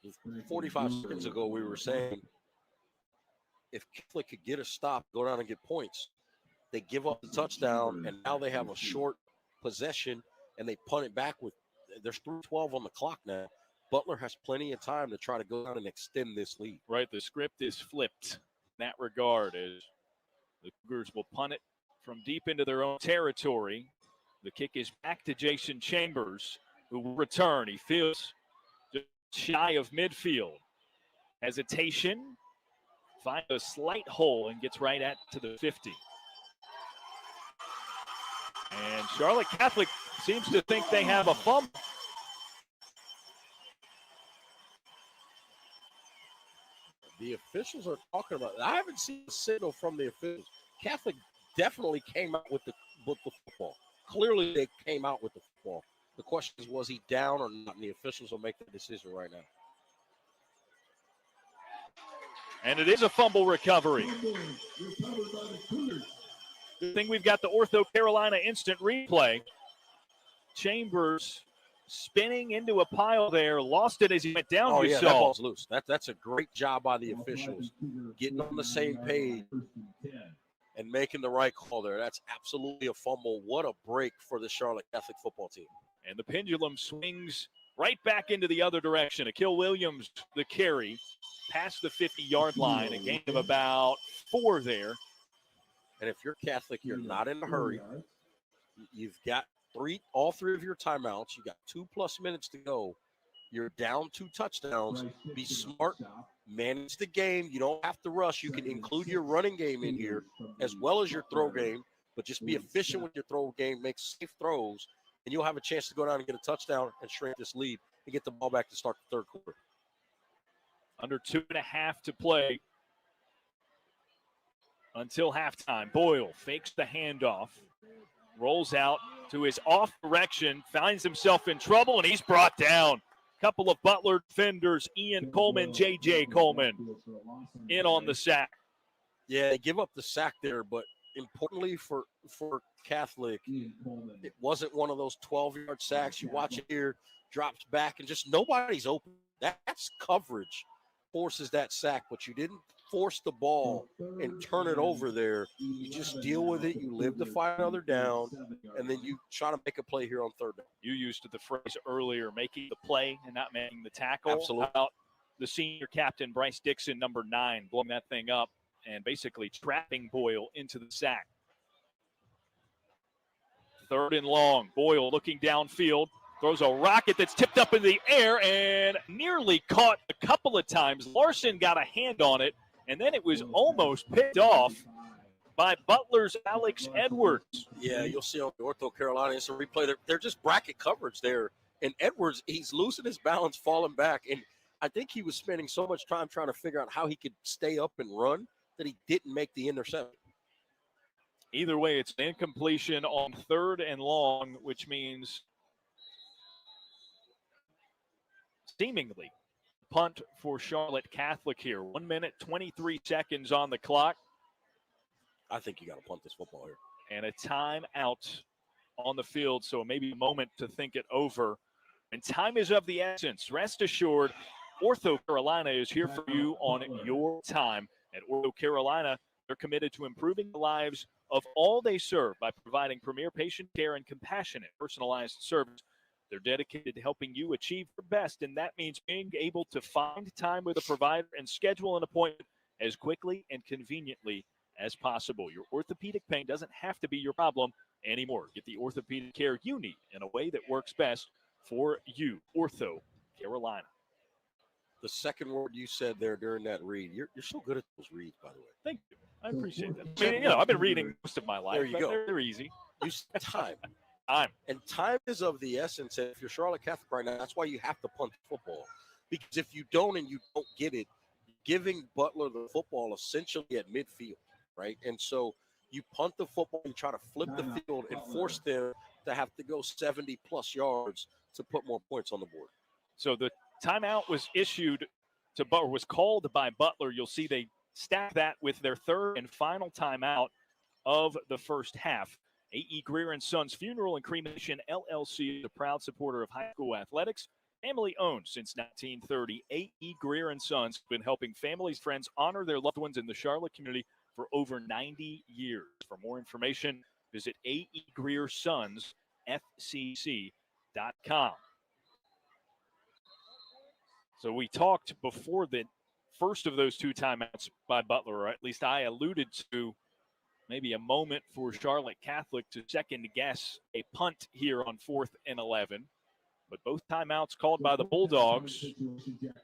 45 seconds ago we were saying if Catholic could get a stop, go down and get points, they give up the touchdown, and now they have a short possession, and they punt it back with – there's 3:12 on the clock now. Butler has plenty of time to try to go down and extend this lead. Right, the script is flipped in that regard as the Cougars will punt it from deep into their own territory. The kick is back to Jason Chambers, who will return. He feels just shy of midfield. Hesitation, finds a slight hole and gets right to the 50. And Charlotte Catholic seems to think they have a fumble. The officials are talking about it. I haven't seen a signal from the officials. Catholic definitely came out with the football. Clearly they came out with the football. The question is, was he down or not? And the officials will make the decision right now. And it is a fumble recovery. Good thing we've got the Ortho Carolina instant replay. Chambers spinning into a pile there, lost it as he went down. Oh, you yeah, saw. that ball's loose. That's a great job by the officials, getting on the same page and making the right call there. That's absolutely a fumble. What a break for the Charlotte Catholic football team. And the pendulum swings right back into the other direction. Akil Williams, the carry, past the 50-yard line, a gain of about 4 there. And if you're Catholic, you're not in a hurry. You've got all three of your timeouts. You got 2+ minutes to go. You're down 2 touchdowns. Be smart. Manage the game. You don't have to rush. You can include your running game in here as well as your throw game, but just be efficient with your throw game. Make safe throws, and you'll have a chance to go down and get a touchdown and shrink this lead and get the ball back to start the third quarter. Under 2.5 to play until halftime. Boyle fakes the handoff, rolls out to his off direction, finds himself in trouble, and he's brought down. Couple of Butler defenders, Ian Coleman, J.J. Coleman, in on the sack. Yeah, they give up the sack there, but importantly for Catholic, it wasn't one of those 12-yard sacks. You watch it here, drops back, and just nobody's open. That's coverage forces that sack, but you didn't force the ball and turn it over there. You just deal with it. You live to fight another down, and then you try to make a play here on third down. You used the phrase earlier, making the play and not making the tackle. Absolutely. How about the senior captain, Bryce Dixon, number 9, blowing that thing up and basically trapping Boyle into the sack. 3rd and long. Boyle looking downfield. Throws a rocket that's tipped up in the air and nearly caught a couple of times. Larson got a hand on it, and then it was almost picked off by Butler's Alex Edwards. Yeah, you'll see on the Ortho Carolina instant replay. They're just bracket coverage there. And Edwards, he's losing his balance, falling back. And I think he was spending so much time trying to figure out how he could stay up and run that he didn't make the interception. Either way, it's an incompletion on 3rd and long, which means seemingly punt for Charlotte Catholic here. 1 minute, 23 seconds on the clock. I think you got to punt this football here. And a timeout on the field, so maybe a moment to think it over. And time is of the essence. Rest assured, Ortho Carolina is here for you on your time. At Ortho Carolina, they're committed to improving the lives of all they serve by providing premier patient care and compassionate, personalized service. They're dedicated to helping you achieve your best, and that means being able to find time with a provider and schedule an appointment as quickly and conveniently as possible. Your orthopedic pain doesn't have to be your problem anymore. Get the orthopedic care you need in a way that works best for you. Ortho Carolina. The second word you said there during that read, you're so good at those reads, by the way. Thank you. I appreciate that. I mean, I've been reading most of my life. There you go. They're easy. You said time. Time. And time is of the essence. And if you're Charlotte Catholic right now, that's why you have to punt the football. Because if you don't and you don't get it, you're giving Butler the football essentially at midfield, right? And so you punt the football, you try to flip the field and force them to have to go 70-plus yards to put more points on the board. So the timeout was issued to Butler, was called by Butler. You'll see they stack that with their 3rd and final timeout of the first half. A.E. Greer & Sons Funeral and Cremation LLC is a proud supporter of high school athletics. Family owned since 1930. A.E. Greer & Sons have been helping families, friends honor their loved ones in the Charlotte community for over 90 years. For more information, visit aegreersonsfcc.com. So we talked before the first of those 2 timeouts by Butler, or at least I alluded to maybe a moment for Charlotte Catholic to second guess a punt here on 4th and 11. But both timeouts called by the Bulldogs,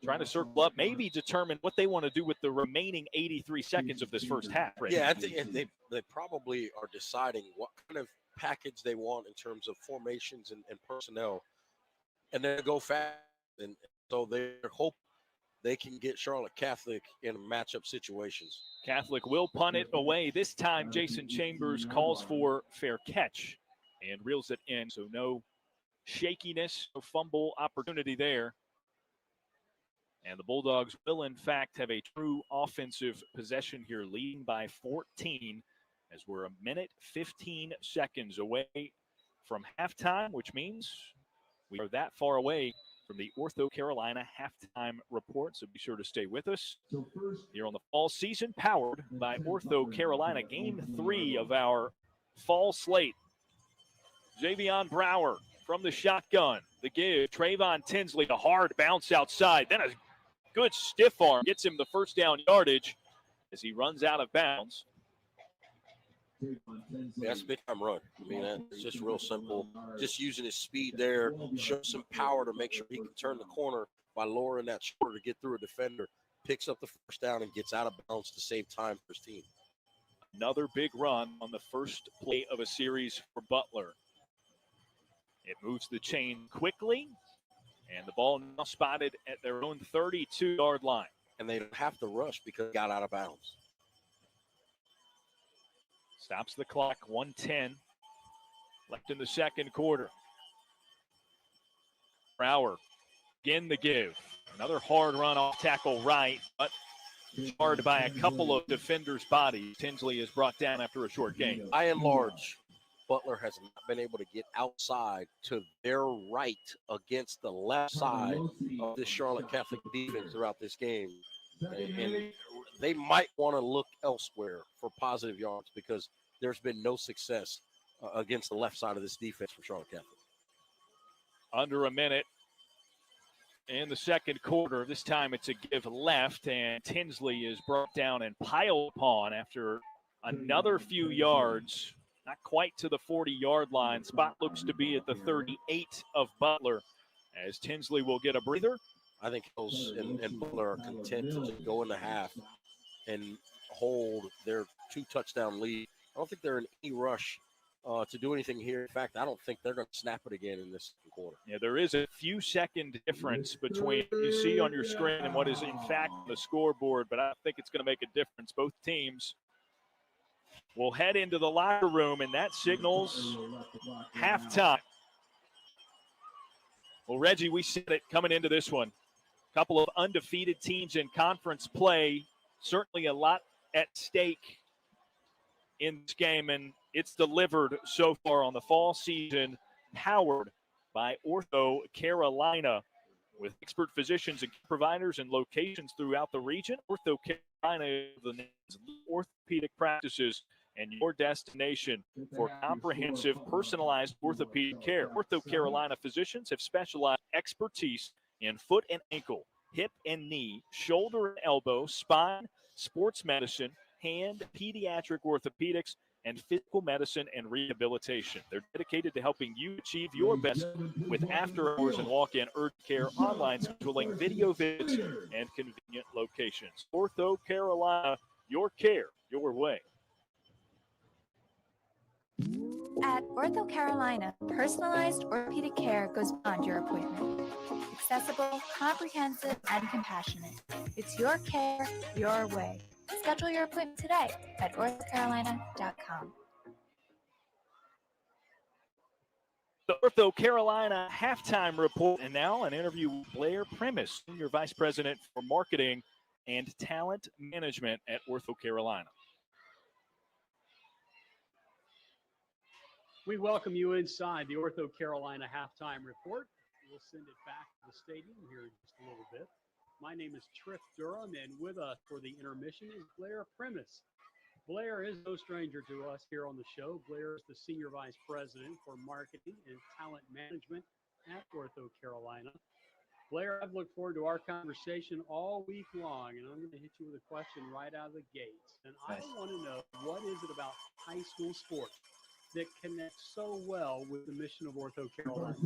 trying to circle up, maybe determine what they want to do with the remaining 83 seconds of this first half. Right? Yeah, I think they probably are deciding what kind of package they want in terms of formations and personnel. And then go fast. And so they hope they can get Charlotte Catholic in matchup situations. Catholic will punt it away. This time, Jason Chambers calls for fair catch and reels it in. So no shakiness, no fumble opportunity there. And the Bulldogs will, in fact, have a true offensive possession here, leading by 14 as we're a minute 15 seconds away from halftime, which means we are that far away from the Ortho Carolina halftime report. So be sure to stay with us here on the fall season, powered by Ortho Carolina. Game 3 of our fall slate. Javion Brower from the shotgun. The give, Trayvon Tinsley, a hard bounce outside. Then a good stiff arm gets him the first down yardage as he runs out of bounds. Yeah, that's a big time run. I mean, it's just real simple. Just using his speed there, show some power to make sure he can turn the corner by lowering that shoulder to get through a defender. Picks up the first down and gets out of bounds to save time for his team. Another big run on the first play of a series for Butler. It moves the chain quickly, and the ball now spotted at their own 32-yard line. And they don't have to rush because it got out of bounds. Stops the clock, 1:10 left in the second quarter. Brower, again the give. Another hard run off tackle right, but hard by a couple of defenders' bodies. Tinsley is brought down after a short gain. By and large, Butler has not been able to get outside to their right against the left side of this Charlotte Catholic defense throughout this game. And they might want to look elsewhere for positive yards because there's been no success against the left side of this defense for Charlotte Catholic. Under a minute in the second quarter. This time it's a give left, and Tinsley is brought down and piled upon after another few yards. Not quite to the 40-yard line. Spot looks to be at the 38 of Butler as Tinsley will get a breather. I think Hills and Butler are content to just go in the half and hold their 2-touchdown lead. I don't think they're in any rush to do anything here. In fact, I don't think they're going to snap it again in this quarter. Yeah, there is a few second difference between what you see on your screen and what is in fact on the scoreboard, but I think it's going to make a difference. Both teams will head into the locker room, and that signals halftime. Well, Reggie, we said it coming into this one. A couple of undefeated teams in conference play. Certainly a lot at stake in this game, and it's delivered so far on the fall season, powered by Ortho Carolina. With expert physicians and providers and locations throughout the region, Ortho Carolina, the nation's orthopedic practices, and your destination for comprehensive, personalized orthopedic care. Ortho Carolina physicians have specialized expertise in foot and ankle, hip and knee, shoulder and elbow, spine, sports medicine, hand, pediatric orthopedics, and physical medicine and rehabilitation. They're dedicated to helping you achieve your best with after-hours and walk-in urgent care, online scheduling, video visits, and convenient locations. Ortho Carolina, your care, your way. At Ortho Carolina, personalized orthopedic care goes beyond your appointment. Accessible, comprehensive, and compassionate. It's your care, your way. Schedule your appointment today at orthocarolina.com. The Ortho Carolina halftime report, and now an interview with Blair Primus, Senior Vice President for Marketing and Talent Management at Ortho Carolina. We welcome you inside the Ortho Carolina halftime report. We'll send it back to the stadium here in just a little bit. My name is Triff Durham, and with us for the intermission is Blair Primus. Blair is no stranger to us here on the show. Blair is the Senior Vice President for Marketing and Talent Management at Ortho Carolina. Blair, I've looked forward to our conversation all week long, and I'm going to hit you with a question right out of the gates. And I want to know, what is it about high school sports that connects so well with the mission of Ortho Carolina?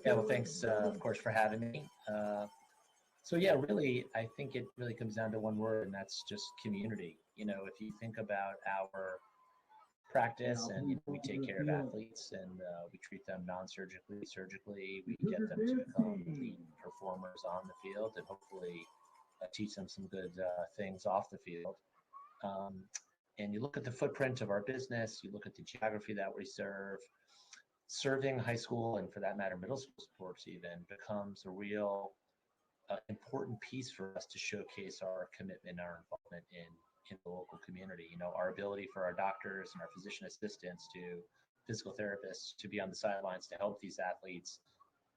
Yeah, well, thanks, of course, for having me. So, yeah, really, I think it really comes down to one word, and that's just community. You know, if you think about our practice and we take care of athletes and we treat them non-surgically, surgically, we get them to become elite performers on the field and hopefully teach them some good things off the field. And you look at the footprint of our business, you look at the geography that we serve, serving high school and for that matter, middle school sports even becomes a real important piece for us to showcase our commitment, our involvement in in the local community. You know, our ability for our doctors and our physician assistants to physical therapists to be on the sidelines to help these athletes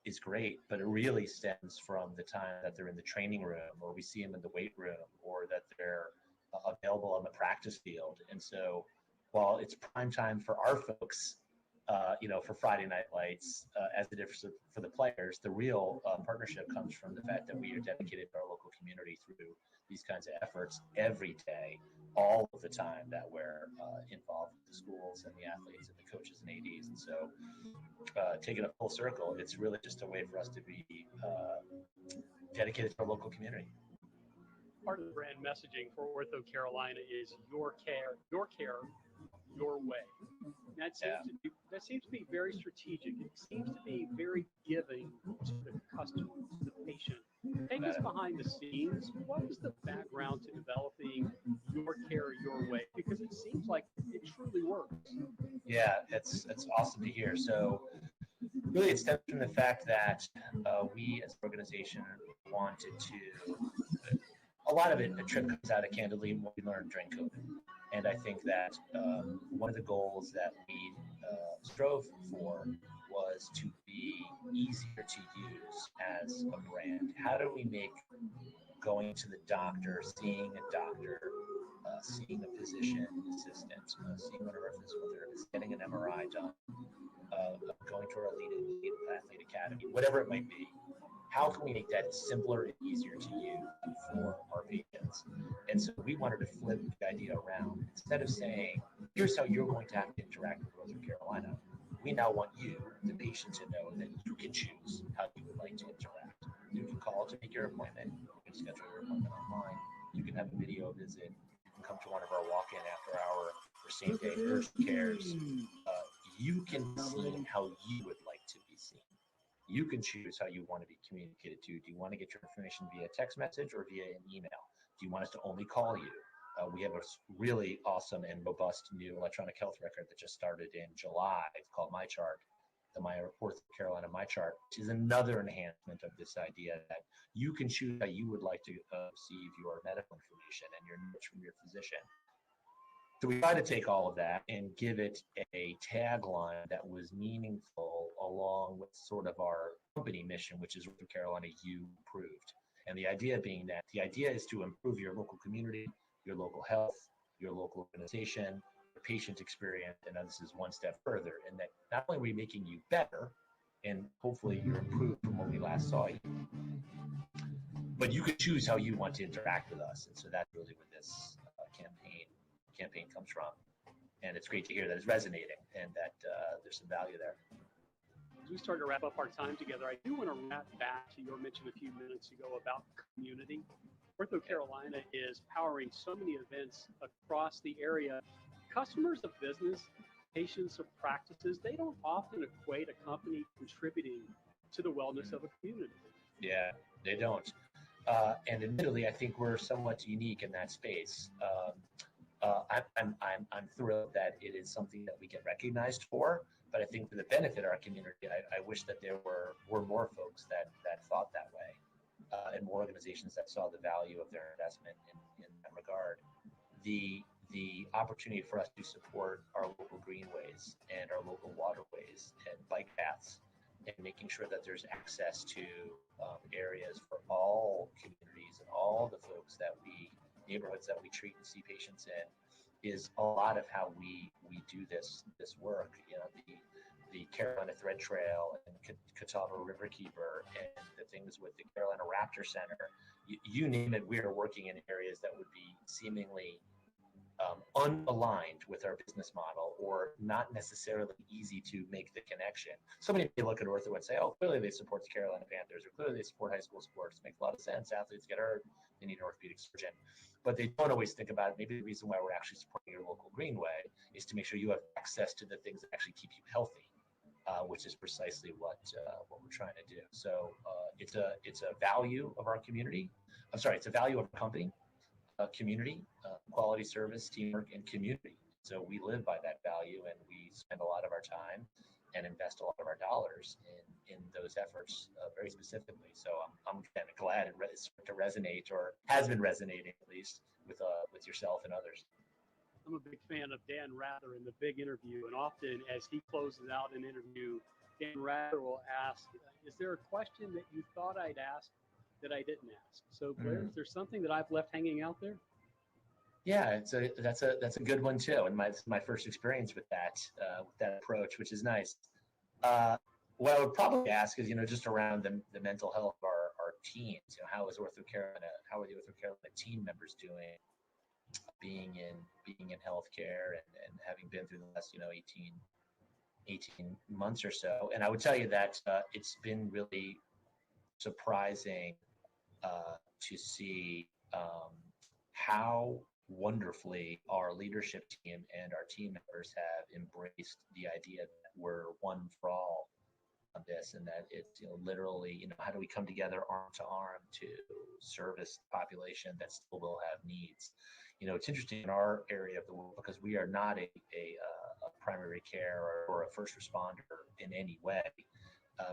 is great, but it really stems from the time that they're in the training room, or we see them in the weight room, or that they're available on the practice field. And so while it's prime time for our folks, you know, for Friday Night Lights, as it is for the players, the real partnership comes from the fact that we are dedicated to our local community through these kinds of efforts every day, all of the time that we're involved with the schools and the athletes and the coaches and ADs. And so taking a full circle, it's really just a way for us to be dedicated to our local community. Part of the brand messaging for Ortho Carolina is your care, your way. That seems to be very strategic. It seems to be very giving to the customer, to the patient. Take us behind the scenes. What is the background to developing your care, your way? Because it seems like it truly works. Yeah, it's awesome to hear. So really it stems from the fact that we as an organization wanted to, a lot of it, the trip comes out of candidly what we learned during COVID. And I think that one of the goals that we strove for was to be easier to use as a brand. How do we make going to the doctor, seeing a doctor, seeing a physician assistant, seeing one of our physical therapists, getting an MRI done, going to our elite athlete academy, whatever it might be. How can we make that simpler and easier to use for our patients? And so we wanted to flip the idea around. Instead of saying, here's how you're going to have to interact with Northern Carolina, we now want you, the patient, to know that you can choose how you would like to interact. You can call to make your appointment. You can schedule your appointment online. You can have a video visit. You can come to one of our walk-in after hour or same-day urgent cares. You can see how you would like to be seen. You can choose how you want to be communicated to. Do you want to get your information via text message or via an email? Do you want us to only call you? We have a really awesome and robust new electronic health record that just started in July. It's called MyChart, the Ortho Carolina MyChart, which is another enhancement of this idea that you can choose how you would like to receive your medical information and your notes from your physician. So we try to take all of that and give it a tagline that was meaningful along with sort of our company mission, which is Ortho Carolina You Improved. And the idea being that the idea is to improve your local community, your local health, your local organization, your patient experience. And this is one step further in that not only are we making you better, and hopefully you're improved from when we last saw you, but you can choose how you want to interact with us. And so that's really where this campaign comes from. And it's great to hear that it's resonating and that there's some value there. As we start to wrap up our time together, I do want to wrap back to your mention a few minutes ago about community. Ortho Carolina is powering so many events across the area. Customers of business, patients of practices, they don't often equate a company contributing to the wellness of a community. Yeah, they don't. And admittedly, I think we're somewhat unique in that space. I'm thrilled that it is something that we get recognized for, but I think for the benefit of our community, I wish that there were more folks that thought that way, and more organizations that saw the value of their investment in that regard. The opportunity for us to support our local greenways and our local waterways and bike paths, and making sure that there's access to areas for all communities and all the folks neighborhoods that we treat and see patients in, is a lot of how we do this work. You know, the Carolina Thread Trail and Catawba Riverkeeper and the things with the Carolina Raptor Center, you name it, we are working in areas that would be seemingly unaligned with our business model, or not necessarily easy to make the connection. So many people look at Ortho and say, oh, clearly they support the Carolina Panthers, or clearly they support high school sports. It makes a lot of sense. Athletes get hurt, they need an orthopedic surgeon. But they don't always think about it. Maybe the reason why we're actually supporting your local greenway is to make sure you have access to the things that actually keep you healthy, which is precisely what we're trying to do. So it's a value of our community. I'm sorry, it's a value of our company. Community, quality service, teamwork, and community. So we live by that value, and we spend a lot of our time and invest a lot of our dollars in those efforts very specifically. So I'm kind of glad it's starting to resonate, or has been resonating at least, with with yourself and others. I'm a big fan of Dan Rather in the big interview, and often as he closes out an interview, Dan Rather will ask, is there a question that you thought I'd ask that I didn't ask? So Blair, is there something that I've left hanging out there? Yeah, that's a good one too, and my first experience with that approach, which is nice. What I would probably ask is, just around the mental health of our teams. How are the Ortho Carolina team members doing, being in healthcare and having been through the last 18 months or so. And I would tell you that it's been really surprising to see how wonderfully our leadership team and our team members have embraced the idea that we're one for all on this, and that it's literally how do we come together arm to arm to service the population that still will have needs. It's interesting in our area of the world because we are not a primary care or a first responder in any way.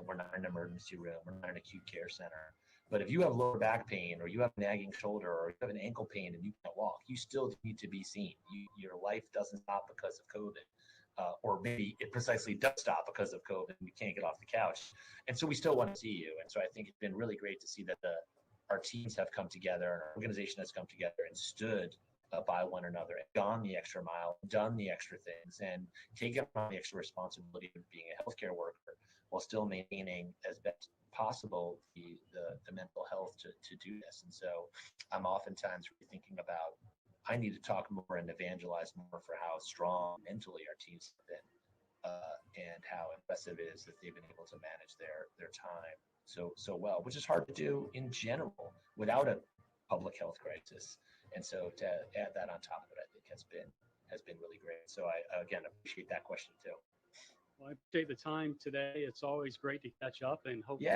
We're not an emergency room. We're not an acute care center. But if you have lower back pain, or you have a nagging shoulder, or you have an ankle pain and you can't walk, you still need to be seen. Your life doesn't stop because of COVID, or maybe it precisely does stop because of COVID and you can't get off the couch. And so we still want to see you. And so I think it's been really great to see that our teams have come together and our organization has come together and stood by one another, and gone the extra mile, done the extra things, and taken on the extra responsibility of being a healthcare worker while still maintaining as best possible the mental health to do this. And so I'm oftentimes really thinking about, I need to talk more and evangelize more for how strong mentally our teams have been, and how impressive it is that they've been able to manage their time so well, which is hard to do in general without a public health crisis. And so to add that on top of it, I think has been really great. So I, again, appreciate that question too. Well, I appreciate the time today. It's always great to catch up, and hopefully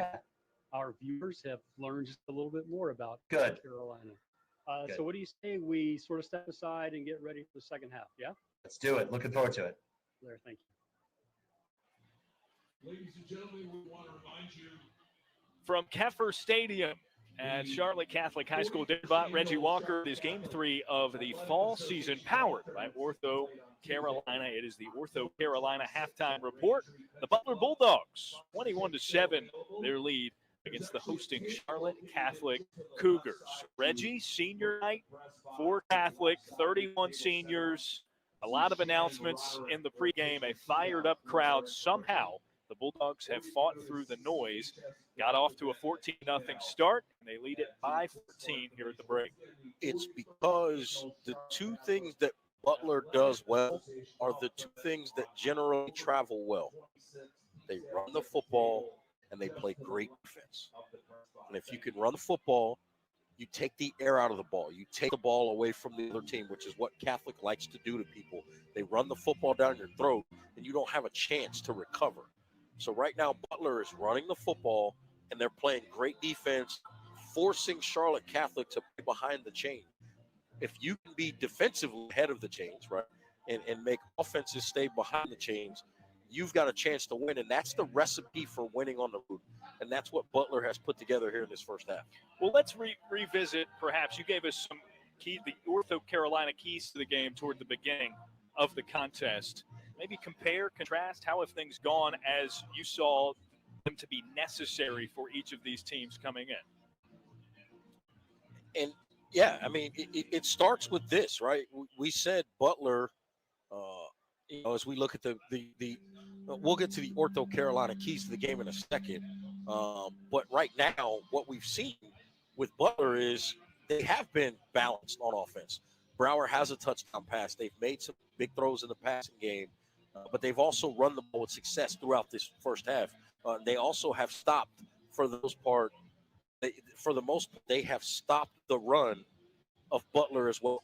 our viewers have learned just a little bit more about Good. Carolina. Good. So what do you say we sort of step aside and get ready for the second half? Yeah? Let's do it. Looking forward to it. Blair, thank you. Ladies and gentlemen, we want to remind you From Keffer Stadium at Charlotte Catholic High School, Derbot, Reggie Walker. It is game 3 of the fall season, powered by Ortho Carolina. It is the Ortho Carolina halftime report. The Butler Bulldogs, 21-7, their lead against the hosting Charlotte Catholic Cougars. Reggie, senior night for Catholic, 31 seniors. A lot of announcements in the pregame, a fired-up crowd. Somehow, the Bulldogs have fought through the noise, got off to a 14-0 start, and they lead it by 14 here at the break. It's because the two things that Butler does well are the two things that generally travel well. They run the football, and they play great defense. And if you can run the football, you take the air out of the ball. You take the ball away from the other team, which is what Catholic likes to do to people. They run the football down your throat, and you don't have a chance to recover. So right now, Butler is running the football, and they're playing great defense, forcing Charlotte Catholic to play behind the chain. If you can be defensively ahead of the chains, right, and make offenses stay behind the chains, you've got a chance to win, and that's the recipe for winning on the road. And that's what Butler has put together here in this first half. Well, let's revisit, perhaps. You gave us some the Ortho Carolina keys to the game toward the beginning of the contest. Maybe compare, contrast, how have things gone as you saw them to be necessary for each of these teams coming in? And, yeah, I mean, it starts with this, right? We said Butler, as we look at we'll get to the Ortho Carolina keys to the game in a second. But right now, what we've seen with Butler is they have been balanced on offense. Brower has a touchdown pass. They've made some big throws in the passing game, but they've also run the ball with success throughout this first half. They also have stopped, for the most part, they have stopped the run of Butler as well.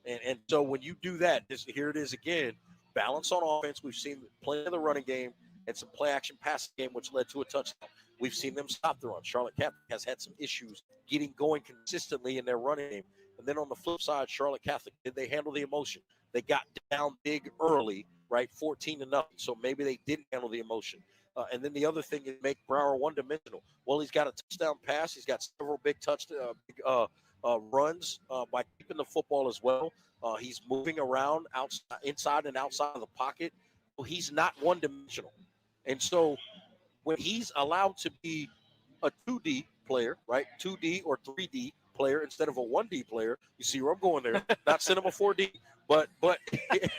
And so when you do that, here it is again, balance on offense. We've seen plenty of the running game and some play-action passing game, which led to a touchdown. We've seen them stop the run. Charlotte Catholic has had some issues getting going consistently in their running game. And then on the flip side, Charlotte Catholic, did they handle the emotion? They got down big early, right, 14-0. So maybe they didn't handle the emotion. And then the other thing is make Brower one-dimensional. Well, he's got a touchdown pass. He's got several big runs by keeping the football as well. He's moving around outside, inside and outside of the pocket. He's not one-dimensional. And so when he's allowed to be a 2D player, right, 2D or 3D player instead of a 1D player, you see where I'm going there. Not send him a 4D, but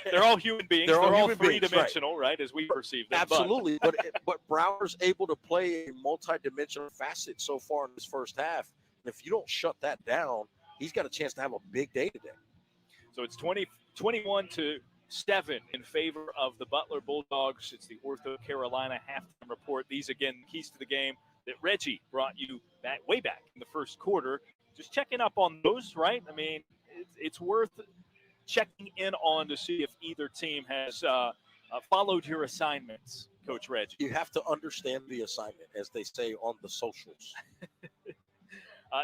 they're all human beings. They're all three-dimensional, right, as we perceive them. Absolutely. But Brower's able to play a multi-dimensional facet so far in this first half. And if you don't shut that down, he's got a chance to have a big day today. So it's 21-7 in favor of the Butler Bulldogs. It's the Ortho Carolina halftime report. These, again, keys to the game that Reggie brought you way back in the first quarter. Just checking up on those, right? I mean, it's worth checking in on to see if either team has followed your assignments, Coach Reggie. You have to understand the assignment, as they say on the socials.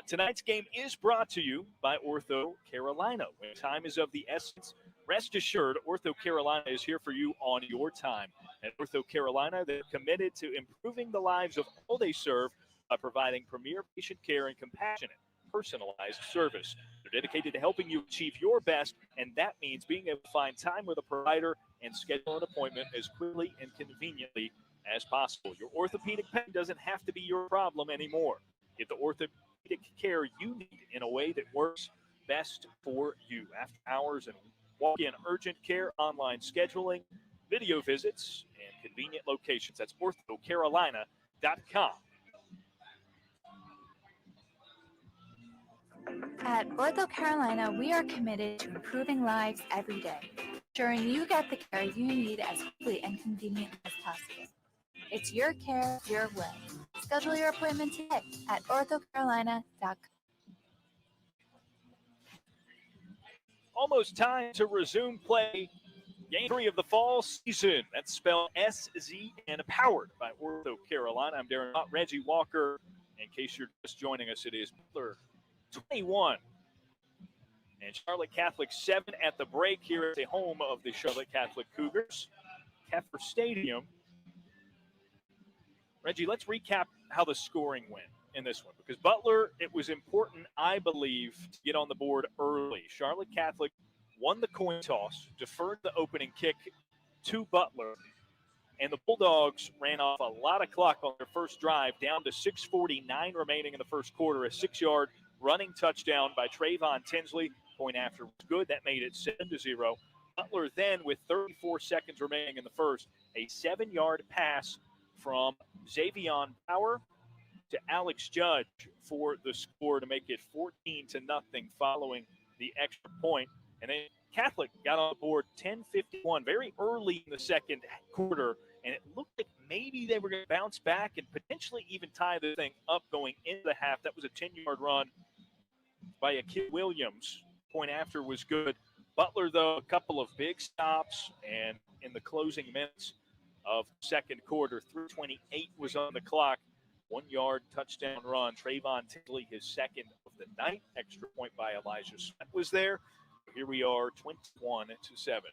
Tonight's game is brought to you by Ortho Carolina. When time is of the essence, rest assured, Ortho Carolina is here for you on your time. At Ortho Carolina, they're committed to improving the lives of all they serve by providing premier patient care and compassionate, personalized service. They're dedicated to helping you achieve your best, and that means being able to find time with a provider and schedule an appointment as quickly and conveniently as possible. Your orthopedic pain doesn't have to be your problem anymore. Get the orthopedic care you need in a way that works best for you. After hours and walk-in urgent care, online scheduling, video visits, and convenient locations. That's orthocarolina.com. At Ortho Carolina, we are committed to improving lives every day, ensuring you get the care you need as quickly and conveniently as possible. It's your care, your way. Schedule your appointment today at orthocarolina.com. Almost time to resume play. Game 3 of the fall season. That's spelled SZN, powered by Ortho Carolina. I'm Darren Mott, Reggie Walker. In case you're just joining us, it is Butler 21 and Charlotte Catholic 7 at the break here at the home of the Charlotte Catholic Cougars, Keffer Stadium. Reggie, let's recap how the scoring went in this one, because Butler, it was important, I believe, to get on the board early. Charlotte Catholic won the coin toss, deferred the opening kick to Butler, and the Bulldogs ran off a lot of clock on their first drive, down to 6:49 remaining in the first quarter. A 6-yard running touchdown by Trayvon Tinsley. Point after was good. That made it 7-0. Butler then, with 34 seconds remaining in the first, a 7-yard pass from Xavion Power to Alex Judge for the score to make it 14-0 following the extra point. And then Catholic got on the board 10:51 very early in the second quarter, and it looked like maybe they were going to bounce back and potentially even tie the thing up going into the half. That was a 10-yard run by Akil Williams. Point after was good. Butler, though, a couple of big stops, and in the closing minutes of second quarter, 3:28 was on the clock. 1-yard touchdown run. Trayvon Tinsley, his second of the night. Extra point by Elijah Smith was there. Here we are, 21-7.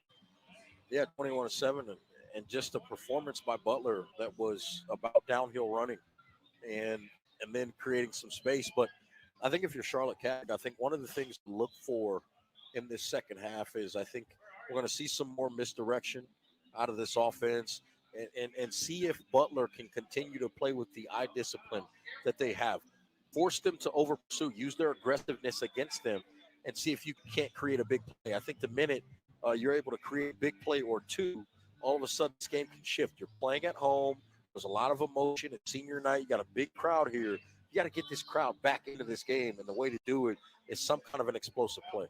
Yeah, 21-7, and just a performance by Butler that was about downhill running and then creating some space. But I think if you're Charlotte Catholic, I think one of the things to look for in this second half is I think we're going to see some more misdirection out of this offense and see if Butler can continue to play with the eye discipline that they have. Force them to over pursue, use their aggressiveness against them, and see if you can't create a big play. I think the minute you're able to create a big play or two, all of a sudden this game can shift. You're playing at home. There's a lot of emotion. It's senior night. You got a big crowd here. You got to get this crowd back into this game, and the way to do it is some kind of an explosive play.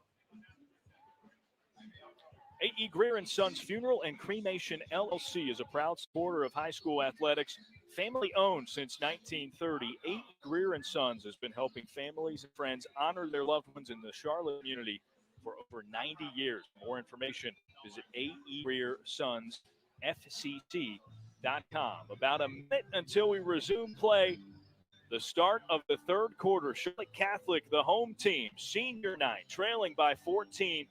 A.E. Greer & Sons Funeral and Cremation LLC is a proud supporter of high school athletics. Family owned since 1930, A.E. Greer & Sons has been helping families and friends honor their loved ones in the Charlotte community for over 90 years. For more information, visit aegreersonsfcc.com. About a minute until we resume play. The start of the third quarter. Charlotte Catholic, the home team, senior night, trailing by 14,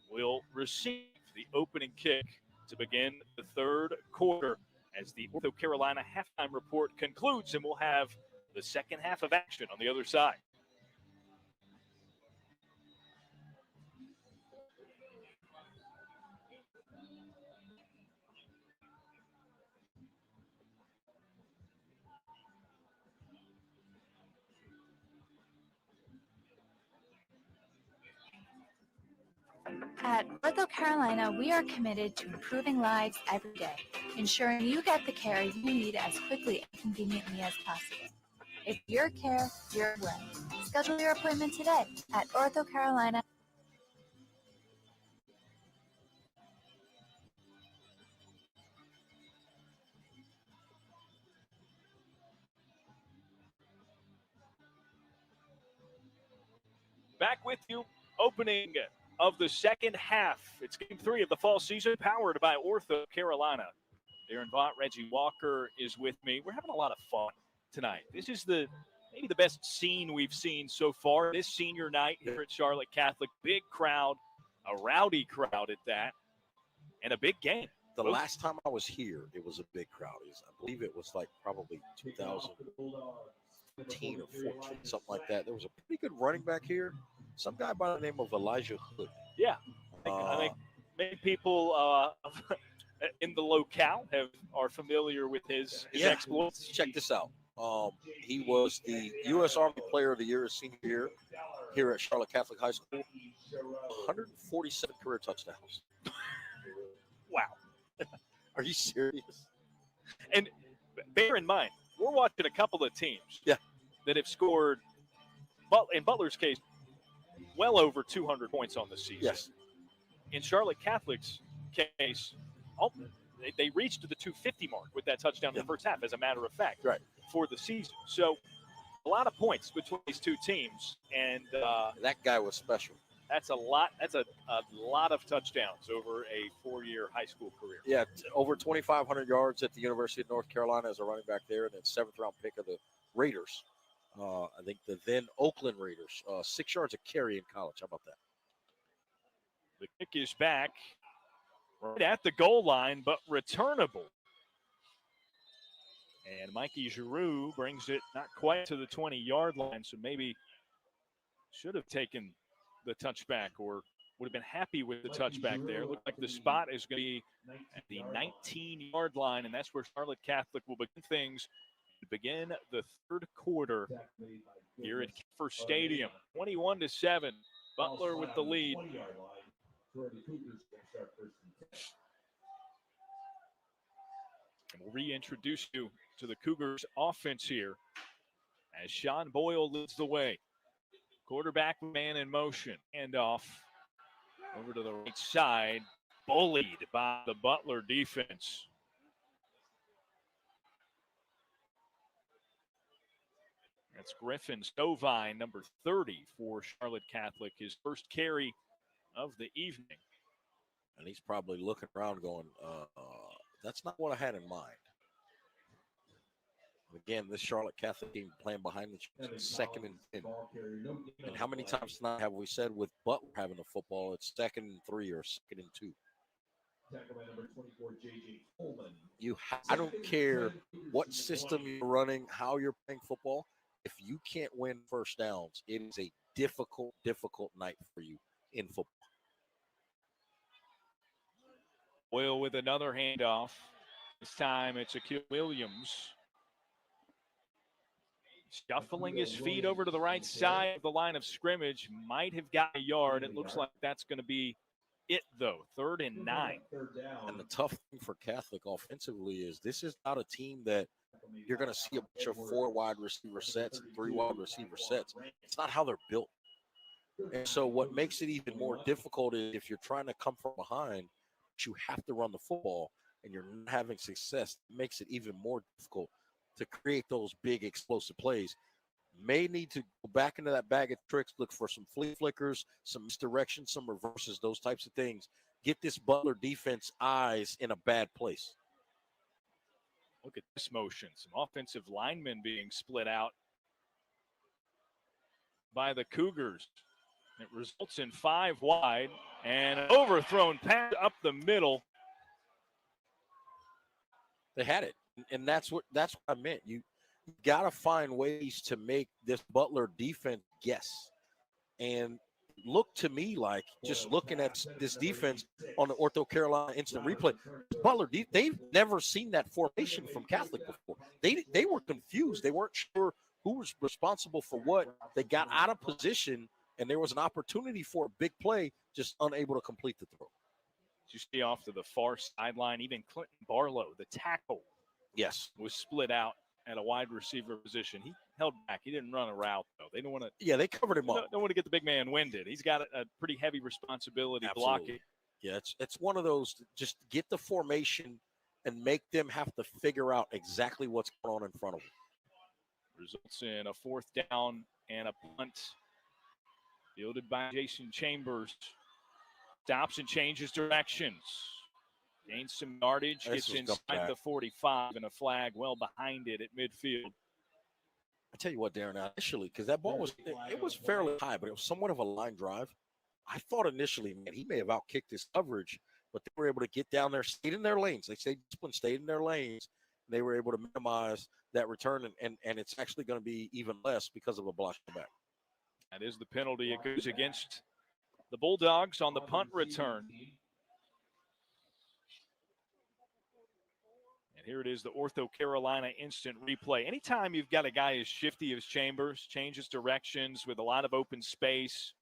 will receive the opening kick to begin the third quarter as the Ortho Carolina halftime report concludes, and we'll have the second half of action on the other side. At Ortho Carolina, we are committed to improving lives every day, ensuring you get the care you need as quickly and conveniently as possible. It's your care, your way. Schedule your appointment today at Ortho Carolina. Back with you, opening of the second half. It's game 3 of the fall season, powered by Ortho Carolina. Darren Vaught, Reggie Walker is with me. We're having a lot of fun tonight. This is maybe the best scene we've seen so far this senior night here at Charlotte Catholic. Big crowd, a rowdy crowd at that, and a big game. The last time I was here, it was a big crowd. I believe it was like probably 2013 or 14, something like that. There was a pretty good running back here. Some guy by the name of Elijah Hood. Yeah, I think many people in the locale are familiar with his exploits. Check this out. He was the U.S. Army Player of the Year his senior year here at Charlotte Catholic High School. 147 career touchdowns. Wow. Are you serious? And bear in mind, we're watching a couple of teams that have scored, in Butler's case, well over 200 points on the season. Yes. In Charlotte Catholic's case, they reached the 250 mark with that touchdown in the first half, as a matter of fact, for the season. So a lot of points between these two teams, and that guy was special. That's a lot. That's a lot of touchdowns over a 4-year high school career. Yeah, over 2,500 yards at the University of North Carolina as a running back there, and then 7th-round pick of the Raiders. I think the then Oakland Raiders. 6 yards a carry in college. How about that? The kick is back right at the goal line, but returnable. And Mikey Giroux brings it not quite to the 20-yard line, so maybe should have taken the touchback or would have been happy with the touchback there. Looked like the spot is going to be at the 19-yard line, and that's where Charlotte Catholic will begin things. Begin the third quarter here at Kiefer Stadium. 21-7. Butler with the lead. And we'll reintroduce you to the Cougars offense here as Sean Boyle leads the way. Quarterback man in motion. Handoff over to the right side. Bullied by the Butler defense. That's Griffin Stovine, number 30 for Charlotte Catholic, his first carry of the evening. And he's probably looking around going, that's not what I had in mind. Again, this Charlotte Catholic team playing behind the 2nd and 10. And how many times tonight have we said with Butler having the football, it's 2nd and 3 or 2nd and 2? I don't care what system you're running, how you're playing football. If you can't win first downs, it is a difficult night for you in football. Boyle with another handoff. This time it's Akil Williams. Shuffling his feet over to the right side of the line of scrimmage. Might have got a yard. It looks like that's going to be it, though. 3rd and 9. And the tough thing for Catholic offensively is this is not a team that you're going to see a bunch of 4 wide receiver sets and 3 wide receiver sets. It's not how they're built. And so what makes it even more difficult is if you're trying to come from behind, you have to run the football and you're not having success. It makes it even more difficult to create those big explosive plays. May need to go back into that bag of tricks, look for some flea flickers, some misdirection, some reverses, those types of things. Get this Butler defense eyes in a bad place. Look at this motion. Some offensive linemen being split out by the Cougars. It results in 5 wide and an overthrown pass up the middle. They had it. And that's what I meant. You got to find ways to make this Butler defense guess. And look to me like just looking at this defense on the Ortho Carolina instant replay, Butler, they've never seen that formation from Catholic before. They were confused. They weren't sure who was responsible for what. They got out of position and there was an opportunity for a big play, just unable to complete the throw. You see off to the far sideline, even Clinton Barlow, the tackle, Yes. was split out at a wide receiver position. He held back. He didn't run a route, though. They don't want to. Yeah, they covered him up. Don't want to get the big man winded. He's got a pretty heavy responsibility blocking. Yeah, it's one of those. Just get the formation and make them have to figure out exactly what's going on in front of them. Results in a 4th down and a punt. Fielded by Jason Chambers. Stops and changes directions. Gains some yardage. Gets inside the 45 and a flag well behind it at midfield. I tell you what, Darren, initially, because that ball it was fairly high, but it was somewhat of a line drive. I thought initially, man, he may have outkicked his coverage, but they were able to get down there, stayed in their lanes. They stayed in their lanes. And they were able to minimize that return, and it's actually going to be even less because of a block back. That is the penalty. It goes against the Bulldogs on the punt return. And here it is, the Ortho Carolina instant replay. Anytime you've got a guy as shifty as Chambers, changes directions with a lot of open space,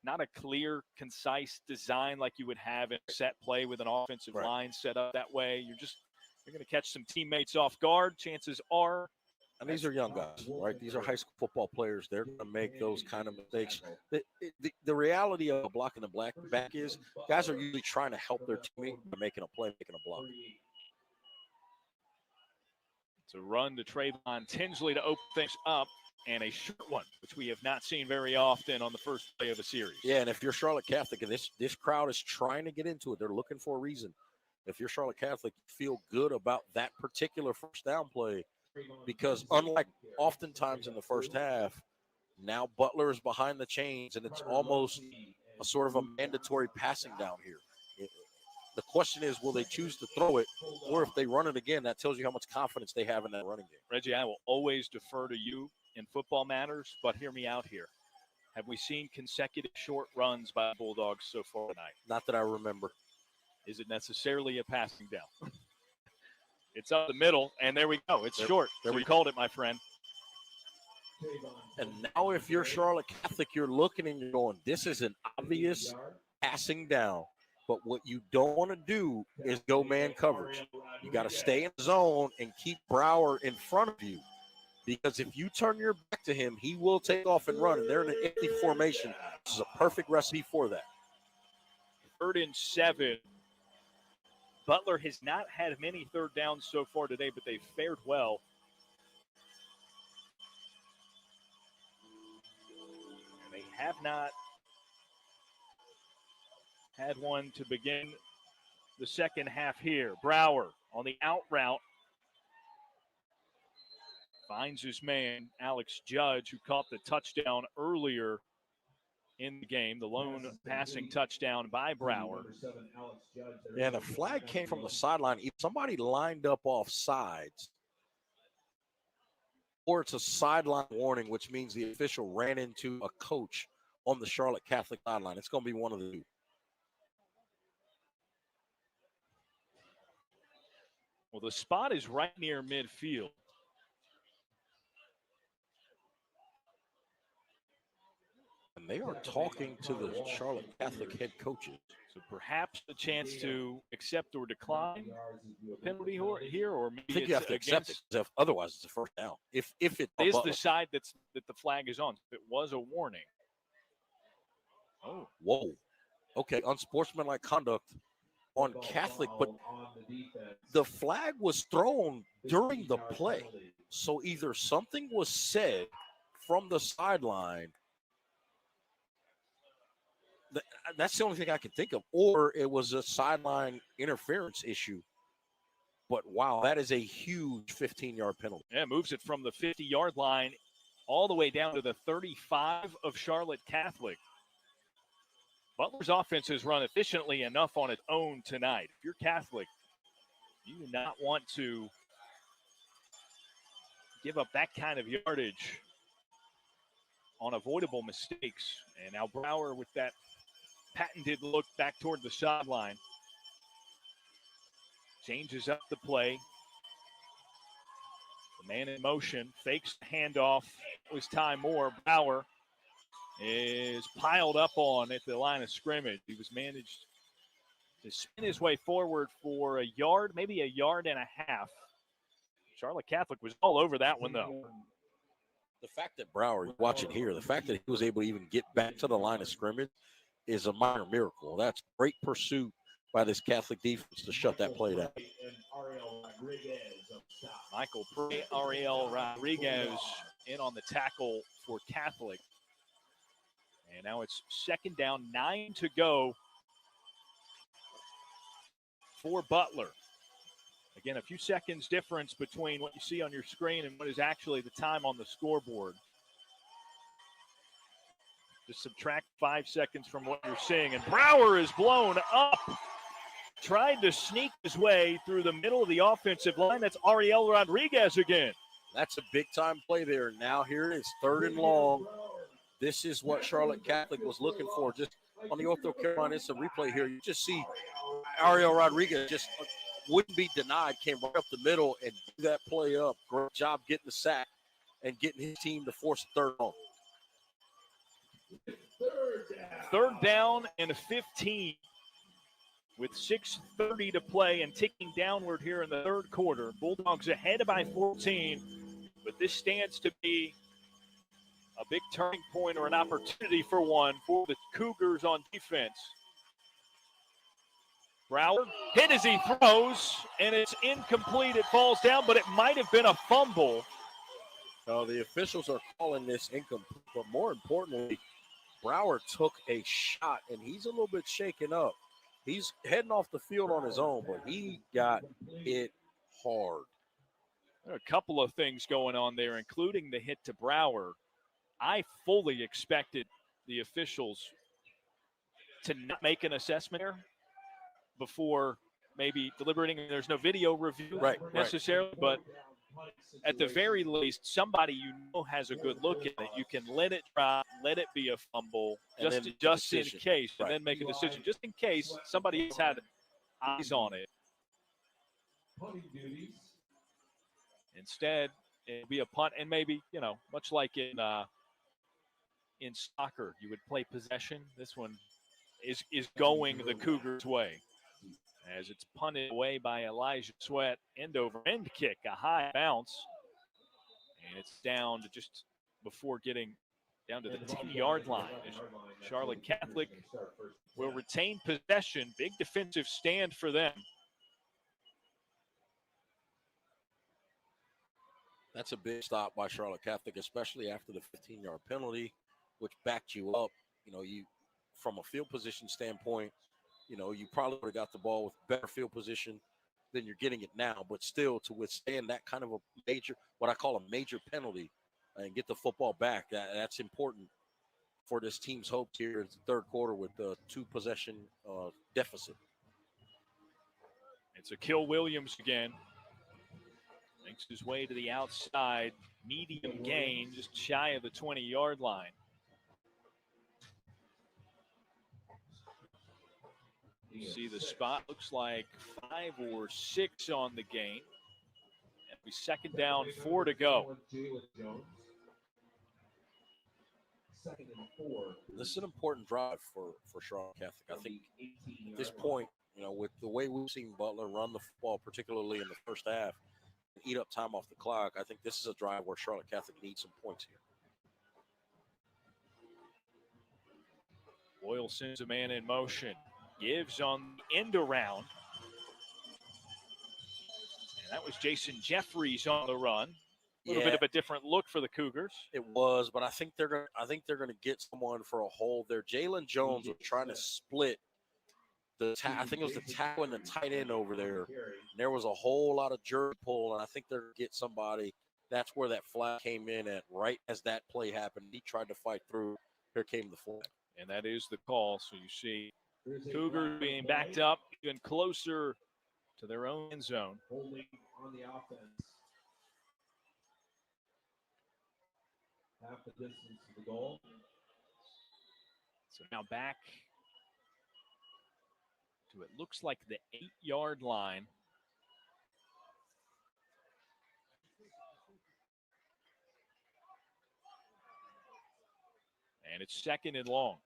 not a clear, concise design like you would have in a set play with an offensive line set up that way. You're going to catch some teammates off guard. Chances are. And these are young guys, right? These are high school football players. They're going to make those kind of mistakes. The reality of blocking the back is guys are usually trying to help their teammate by making a play, making a block. It's a run to Trayvon Tinsley to open things up, and a short one, which we have not seen very often on the first play of a series. Yeah, and if you're Charlotte Catholic and this crowd is trying to get into it, they're looking for a reason. If you're Charlotte Catholic, you feel good about that particular first down play. Because unlike oftentimes in the first half, now Butler is behind the chains, and it's almost a sort of a mandatory passing down here. The question is, will they choose to throw it, or if they run it again, that tells you how much confidence they have in that running game. Reggie, I will always defer to you in football matters, but hear me out here. Have we seen consecutive short runs by Bulldogs so far tonight? Not that I remember. Is it necessarily a passing down? It's up the middle, and there we go. It's short. So we called it, my friend. And now if you're Charlotte Catholic, you're looking and you're going, this is an obvious passing down. But what you don't want to do is go man coverage. You got to stay in the zone and keep Brower in front of you. Because if you turn your back to him, he will take off and run. And they're in an empty formation. This is a perfect recipe for that. 3rd and 7. Butler has not had many third downs so far today, but they've fared well. And they have not had one to begin the second half here. Brower on the out route. Finds his man, Alex Judge, who caught the touchdown earlier in the game, the lone passing touchdown by Brower. Yeah, the flag came from the sideline. If somebody lined up off sides, or it's a sideline warning, which means the official ran into a coach on the Charlotte Catholic sideline. It's going to be one of the two. Well, the spot is right near midfield. And they are talking to the Charlotte Catholic head coaches. So perhaps a chance to accept or decline the penalty here, or maybe I think you have to accept it, because otherwise it's a first down. If it is the side that the flag is on, if it was a warning. Oh, whoa. Okay, unsportsmanlike conduct on Catholic, but the flag was thrown during the play. So either something was said from the sideline. That's the only thing I can think of. Or it was a sideline interference issue. But, wow, that is a huge 15-yard penalty. Yeah, moves it from the 50-yard line all the way down to the 35 of Charlotte Catholic. Butler's offense has run efficiently enough on its own tonight. If you're Catholic, you do not want to give up that kind of yardage on avoidable mistakes. And now Brower with that patented look back toward the sideline. Changes up the play. The man in motion, fakes the handoff. It was Ty Moore. Brower is piled up on at the line of scrimmage. He was managed to spin his way forward for a yard, maybe a yard and a half. Charlotte Catholic was all over that one, though. The fact that Brower, watch it here, the fact that he was able to even get back to the line of scrimmage is a minor miracle. That's great pursuit by this Catholic defense to shut that play down. Michael Pre, Ariel Rodriguez in on the tackle for Catholic. And now it's second down, 9 to go for Butler. Again, a few seconds difference between what you see on your screen and what is actually the time on the scoreboard. Just subtract 5 seconds from what you're seeing. And Brower is blown up. Tried to sneak his way through the middle of the offensive line. That's Ariel Rodriguez again. That's a big-time play there. Now here it is, 3rd and long. This is what Charlotte Catholic was looking for. Just on the North Carolina instant replay here, you just see Ariel Rodriguez just wouldn't be denied, came right up the middle and blew that play up. Great job getting the sack and getting his team to force a 3rd on. 3rd down and 15 with 6:30 to play and ticking downward here in the 3rd quarter. Bulldogs ahead by 14, but this stands to be a big turning point or an opportunity for one for the Cougars on defense. Brower hit as he throws, and it's incomplete. It falls down, but it might have been a fumble. The officials are calling this incomplete, but more importantly, Brower took a shot, and he's a little bit shaken up. He's heading off the field on his own, but he got hit hard. There are a couple of things going on there, including the hit to Brower. I fully expected the officials to not make an assessment here before maybe deliberating. There's no video review necessarily, but at the very least, somebody you know has a good look at it. You can let it drop, let it be a fumble, just in case, and then make a decision, just in case somebody else had eyes on it. Instead, it'll be a punt, and maybe, much like in soccer, you would play possession. This one is going the Cougars' way, as it's punted away by Elijah Sweat. End-over-end kick, a high bounce. And it's down to just before getting down to the 10-yard line. Charlotte Catholic will retain possession. Big defensive stand for them. That's a big stop by Charlotte Catholic, especially after the 15-yard penalty, which backed you up. You from a field position standpoint, you probably would have got the ball with better field position than you're getting it now, but still to withstand that kind of a major, what I call a major penalty, and get the football back, that's important for this team's hopes here in the 3rd quarter with the 2-possession deficit. It's Akil Williams again. Makes his way to the outside, medium gain, just shy of the 20-yard line. You see the spot, looks like 5 or 6 on the gain. And we 2nd down, 4 to go. This is an important drive for Charlotte Catholic. I think at this point, with the way we've seen Butler run the football, particularly in the first half, and eat up time off the clock, I think this is a drive where Charlotte Catholic needs some points here. Boyle sends a man in motion. Gives on the end around. And that was Jason Jeffries on the run. A little bit of a different look for the Cougars. It was, but I think they're gonna get someone for a hole there. Jalen Jones was trying to split I think it was the tackle and the tight end over there. And there was a whole lot of jerk pull, and I think they're gonna get somebody. That's where that flag came in at, right as that play happened. He tried to fight through. Here came the flag. And that is the call. So you see Cougars being backed up even closer to their own end zone. Holding on the offense. Half the distance to the goal. So now back to it looks like the 8-yard line. And it's 2nd and long.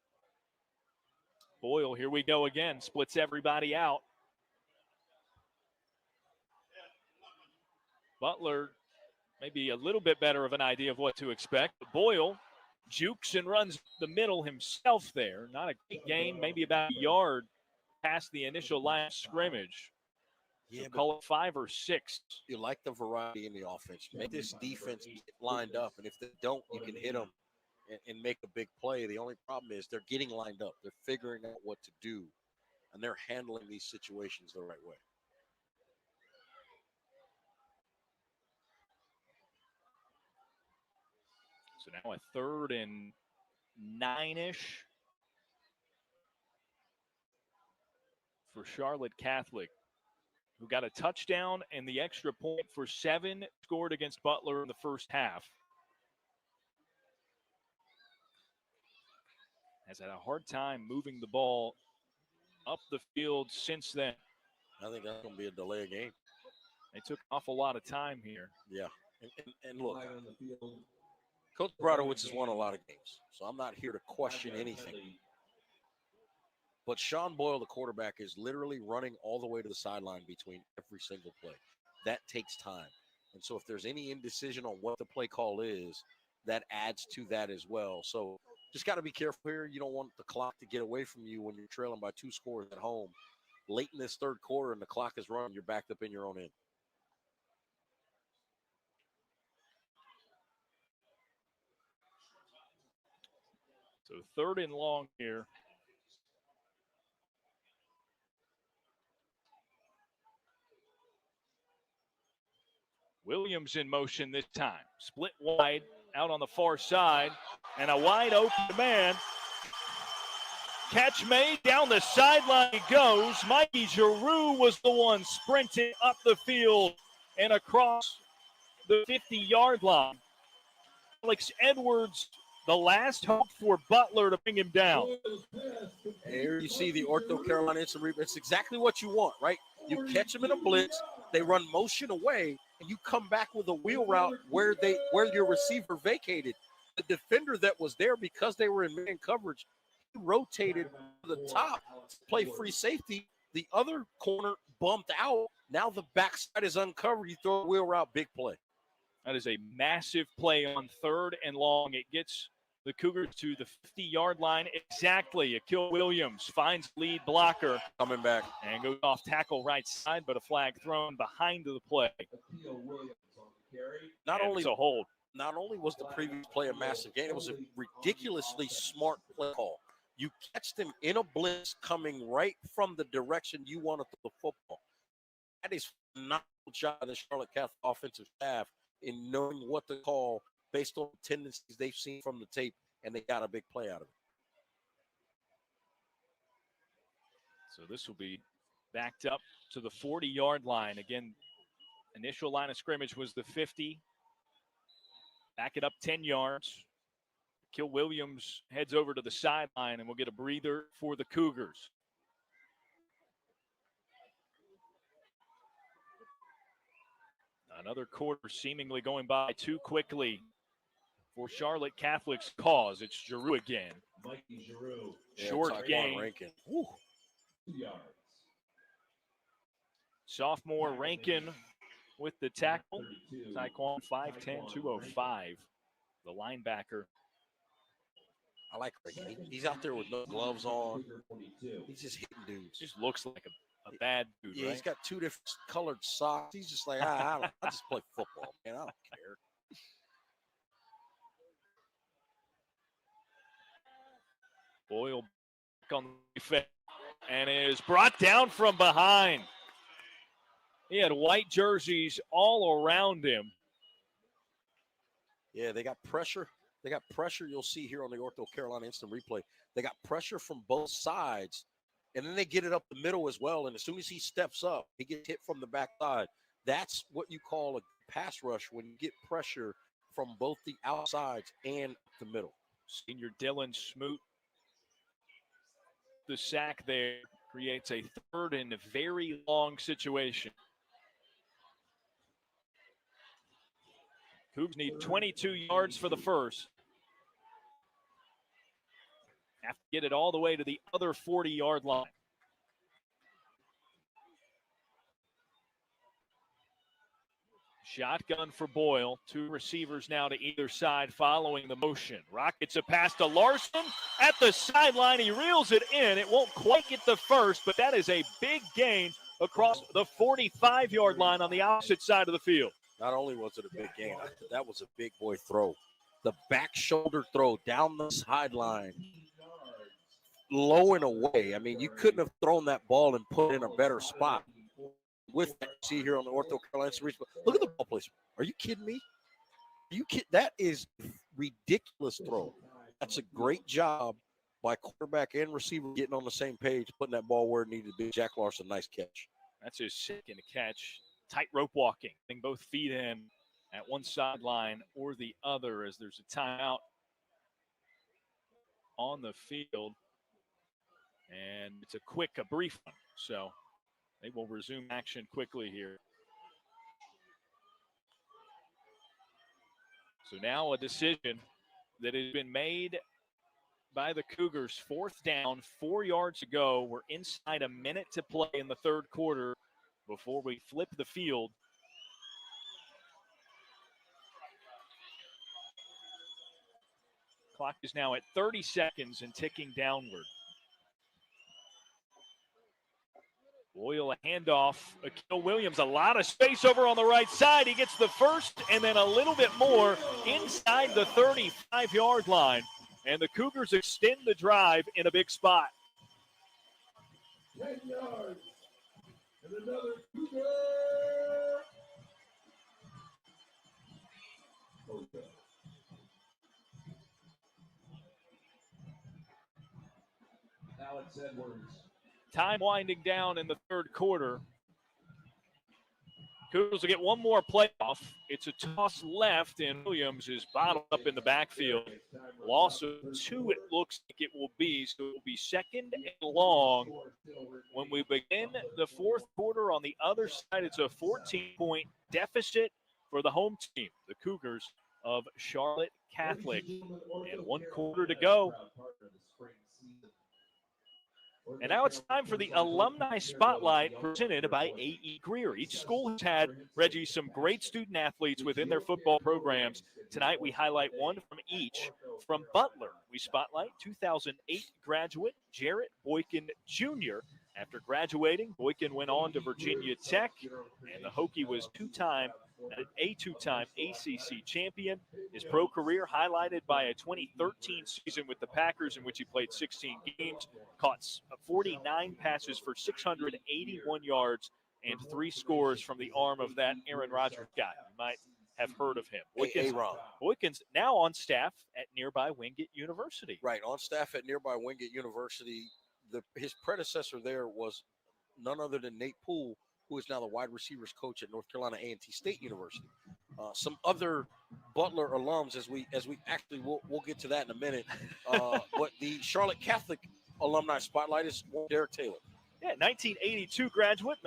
Boyle, here we go again, splits everybody out. Butler, maybe a little bit better of an idea of what to expect. But Boyle jukes and runs the middle himself there. Not a great game, maybe about a yard past the initial line of scrimmage. Yeah, So call it 5 or 6. you like the variety in the offense. Make this defense get lined up, and if they don't, you can hit them and make a big play. The only problem is they're getting lined up. They're figuring out what to do, and they're handling these situations the right way. So now a 3rd and 9-ish for Charlotte Catholic, who got a touchdown and the extra point for 7 scored against Butler in the first half. Has had a hard time moving the ball up the field since then. I think that's going to be a delay of game. They took an awful lot of time here. Yeah, and look, Coach Brodowitz has won a lot of games, so I'm not here to question anything. But Sean Boyle, the quarterback, is literally running all the way to the sideline between every single play. That takes time. And so if there's any indecision on what the play call is, that adds to that as well. So just got to be careful here. You don't want the clock to get away from you when you're trailing by 2 scores at home. Late in this 3rd quarter and the clock is running, you're backed up in your own end. So 3rd and long here. Williams in motion this time. Split wide out on the far side. And a wide open man. Catch made. Down the sideline he goes. Mikey Giroux was the one sprinting up the field and across the 50-yard line. Alex Edwards, the last hope for Butler to bring him down. Here you see the Ortho Carolina instant replay. It's exactly what you want, right? You catch them in a blitz, they run motion away, and you come back with a wheel route where your receiver vacated. The defender that was there, because they were in man coverage, he rotated to the top to play free safety. The other corner bumped out. Now the backside is uncovered. You throw a wheel route, big play. That is a massive play on 3rd and long. It gets the Cougars to the 50-yard line exactly. Akil Williams finds lead blocker. Coming back. And goes off tackle right side, but a flag thrown behind the play. Not only it's a hold. Not only was the previous play a massive gain, it was a ridiculously smart play call. You catch them in a blitz coming right from the direction you want to throw the football. That is not a job of the Charlotte Catholic offensive staff in knowing what to call based on the tendencies they've seen from the tape, and they got a big play out of it. So this will be backed up to the 40-yard line. Again, initial line of scrimmage was the 50. Back it up 10 yards. Akil Williams heads over to the sideline, and we'll get a breather for the Cougars. Another quarter seemingly going by too quickly for Charlotte Catholic's cause. It's Giroux again. Mikey Giroux. Short gain. 2 yards. Sophomore Rankin with the tackle. Taekwon 5'10", 205. The linebacker. I like Rankin. He's out there with no gloves on. He's just hitting dudes. Just looks like a bad dude, Yeah, right? he's got 2 different colored socks. He's just like, I just play football, man. I don't care. Boyle back on the defense and is brought down from behind. He had white jerseys all around him. Yeah, they got pressure. They got pressure. You'll see here on the Ortho Carolina instant replay. They got pressure from both sides, and then they get it up the middle as well. And as soon as he steps up, he gets hit from the backside. That's what you call a pass rush when you get pressure from both the outsides and the middle. Senior Dylan Smoot. The sack there creates a 3rd and a very long situation. Cougs need 22 yards for the first. Have to get it all the way to the other 40-yard line. Shotgun for Boyle. Two receivers now to either side following the motion. Rockets a pass to Larson at the sideline. He reels it in. It won't quite get the first, but that is a big gain across the 45-yard line on the opposite side of the field. Not only was it a big gain, that was a big boy throw. The back shoulder throw down the sideline, low and away. I mean, you couldn't have thrown that ball and put it in a better spot. With that, see here on the Ortho Carolina Series. Look at the ball placement. Are you kidding me? That is ridiculous throw. That's a great job by quarterback and receiver getting on the same page, putting that ball where it needed to be. Jack Larson, nice catch. That's his second catch. Tightrope walking, getting both feet in at one sideline or the other as there's a timeout on the field. And it's a brief one. So they will resume action quickly here. So now a decision that has been made by the Cougars. 4th down, 4 yards to go. We're inside a minute to play in the third quarter before we flip the field. Clock is now at 30 seconds and ticking downward. Boyle, a handoff. Akil Williams, a lot of space over on the right side. He gets the first and then a little bit more inside the 35-yard line. And the Cougars extend the drive in a big spot. 10 yards. And another Cougar. Okay. Alex Edwards. Time winding down in the third quarter. Cougars will get one more playoff. It's a toss left, and Williams is bottled up in the backfield. Loss of 2, it looks like it will be. So it will be second and long. When we begin the fourth quarter on the other side, it's a 14-point deficit for the home team, the Cougars of Charlotte Catholic. And 1 quarter to go. And now it's time for the Alumni Spotlight presented by A.E. Greer. Each school has had, Reggie, some great student athletes within their football programs. Tonight we highlight one from each. From Butler, we spotlight 2008 graduate Jarrett Boykin Jr. After graduating, Boykin went on to Virginia Tech, and the Hokie was a two-time ACC champion. His pro career highlighted by a 2013 season with the Packers in which he played 16 games, caught 49 passes for 681 yards, and 3 scores from the arm of that Aaron Rodgers guy. You might have heard of him. Boykin's now on staff at nearby Wingate University. Right, on staff at nearby Wingate University. His predecessor there was none other than Nate Poole, who is now the wide receivers coach at North Carolina A&T State University. Some other Butler alums, as we actually we'll get to that in a minute. But the Charlotte Catholic Alumni Spotlight is Derek Taylor. Yeah, 1982 graduate,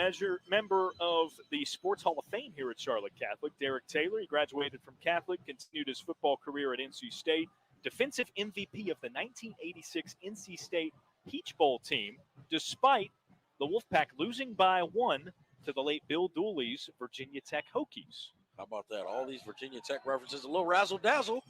member of the Sports Hall of Fame here at Charlotte Catholic. Derek Taylor, he graduated from Catholic, continued his football career at NC State. Defensive MVP of the 1986 NC State Peach Bowl team, despite the Wolfpack losing by 1 to the late Bill Dooley's Virginia Tech Hokies. How about that? All these Virginia Tech references, a little razzle-dazzle.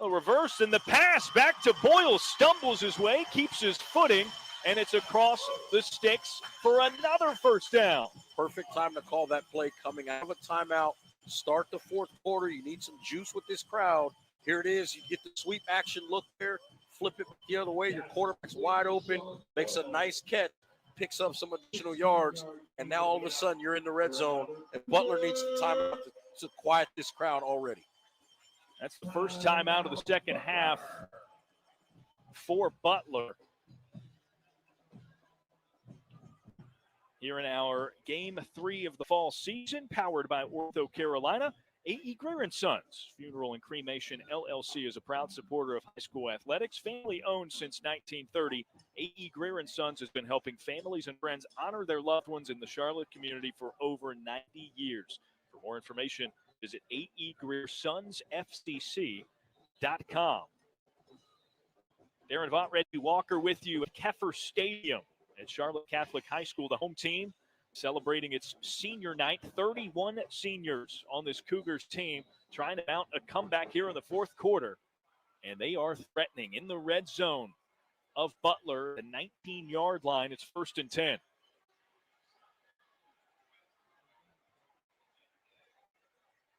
A reverse, and the pass back to Boyle, stumbles his way, keeps his footing, and it's across the sticks for another first down. Perfect time to call that play coming out of a timeout. Start the fourth quarter. You need some juice with this crowd. Here it is. You get the sweep action look there. Flip it the other way. Your quarterback's wide open. Makes a nice catch. Picks up some additional yards. And now all of a sudden you're in the red zone. And Butler needs the timeout to quiet this crowd already. That's the first time out of the second half for Butler. Here in our Game 3 of the fall season, powered by Ortho Carolina, A.E. Greer & Sons Funeral and Cremation LLC is a proud supporter of high school athletics. Family owned since 1930, A.E. Greer & Sons has been helping families and friends honor their loved ones in the Charlotte community for over 90 years. For more information, visit aegreersonsfcc.com. Darren Vaught, Reggie Walker with you at Keffer Stadium at Charlotte Catholic High School, the home team, celebrating its senior night. 31 seniors on this Cougars team trying to mount a comeback here in the fourth quarter. And they are threatening in the red zone of Butler, the 19-yard line. It's 1st and 10.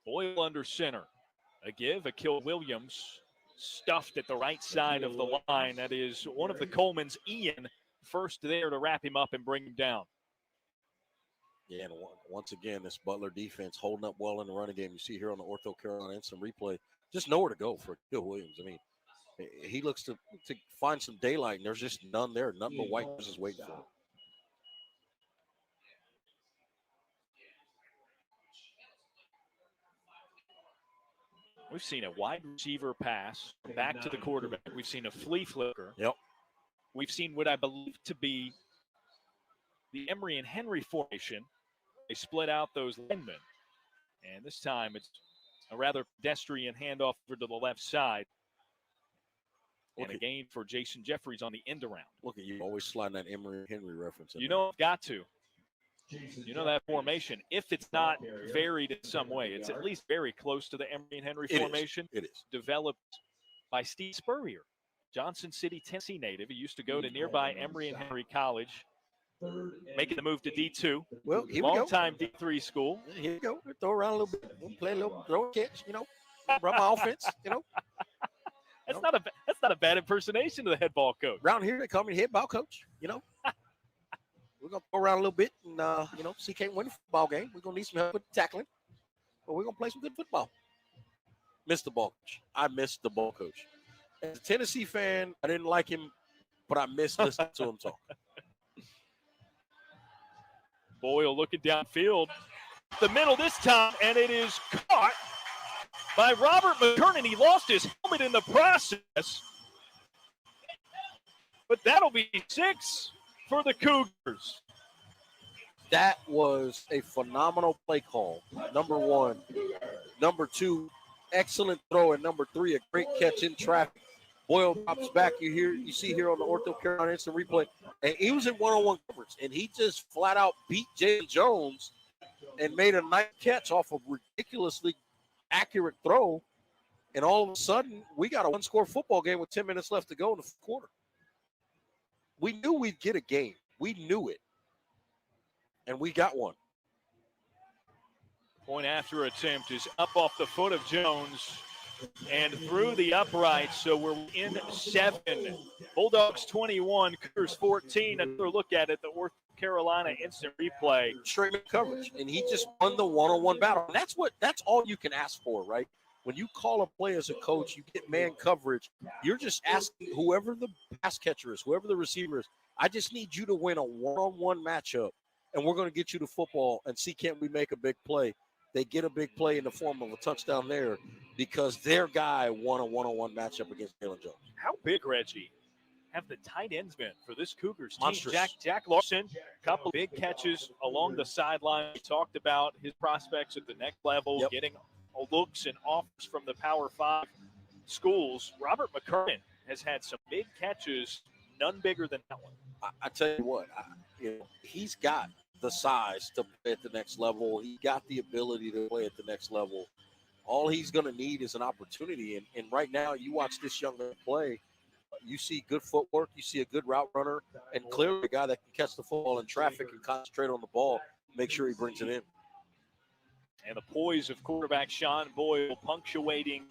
Boyle under center. A give, a kill Williams. Stuffed at the right side of the line. That is one of the Coleman's, Ian, first there to wrap him up and bring him down. Yeah, and once again, this Butler defense holding up well in the running game. You see here on the Ortho Carolina Instant Replay, just nowhere to go for Bill Williams. I mean, he looks to find some daylight, and there's just none there. Nothing but white is waiting for him. We've seen a wide receiver pass back to the quarterback. We've seen a flea flicker. Yep. We've seen what I believe to be the Emery and Henry formation. They split out those linemen. And this time it's a rather pedestrian handoff over to the left side. And a gain for Jason Jeffries on the end around. Look at you, always sliding that Emery and Henry reference in You there. know I've got to. You know that formation, if it's not varied in some way, it's at least very close to the Emery and Henry formation. It is. Developed by Steve Spurrier, Johnson City, Tennessee native. He used to go to nearby Emery and Henry College, making the move to D2. Well, here we go. Long-time D3 school. Here we go. Throw around a little bit. We'll play a little throw and catch, run my offense, That's not a bad impersonation of the head ball coach. Around here, they call me the head ball coach, We're going to go around a little bit and, see can't win the football game. We're going to need some help with tackling, but we're going to play some good football. Missed the ball coach. I missed the ball coach. As a Tennessee fan, I didn't like him, but I missed listening to him talk. Boyle looking downfield. The middle this time, and it is caught by Robert McKernan. He lost his helmet in the process, but that'll be 6 for the Cougars. That was a phenomenal play call, number one. Number two, excellent throw. And number three, a great catch in traffic. Boyle drops back. You see here on the Ortho Carolina Instant Replay. And he was in one-on-one coverage, and he just flat out beat Jalen Jones and made a nice catch off a ridiculously accurate throw. And all of a sudden, we got a one-score football game with 10 minutes left to go in the quarter. We knew we'd get a game. We knew it. And we got one. Point after attempt is up off the foot of Jones and through the upright. So we're in 7. Bulldogs 21, Cougars 14. Another look at it, the North Carolina Instant Replay. Straight coverage. And he just won the one-on-one battle. And that's all you can ask for, right? When you call a play as a coach, you get man coverage. You're just asking whoever the pass catcher is, whoever the receiver is, I just need you to win a one-on-one matchup, and we're going to get you the football and see can we make a big play. They get a big play in the form of a touchdown there because their guy won a one-on-one matchup against Jalen Jones. How big, Reggie, have the tight ends been for this Cougars team? Monstrous. Jack Larson, a couple big catches along the sideline. We talked about his prospects at the next level, getting looks and offers from the Power 5 schools. Robert McKernan has had some big catches, none bigger than that one. I tell you what, he's got the size to play at the next level. He got the ability to play at the next level. All he's going to need is an opportunity. And right now, you watch this young man play, you see good footwork, you see a good route runner, and clearly a guy that can catch the football in traffic and concentrate on the ball, make sure he brings it in. And the poise of quarterback Sean Boyle punctuating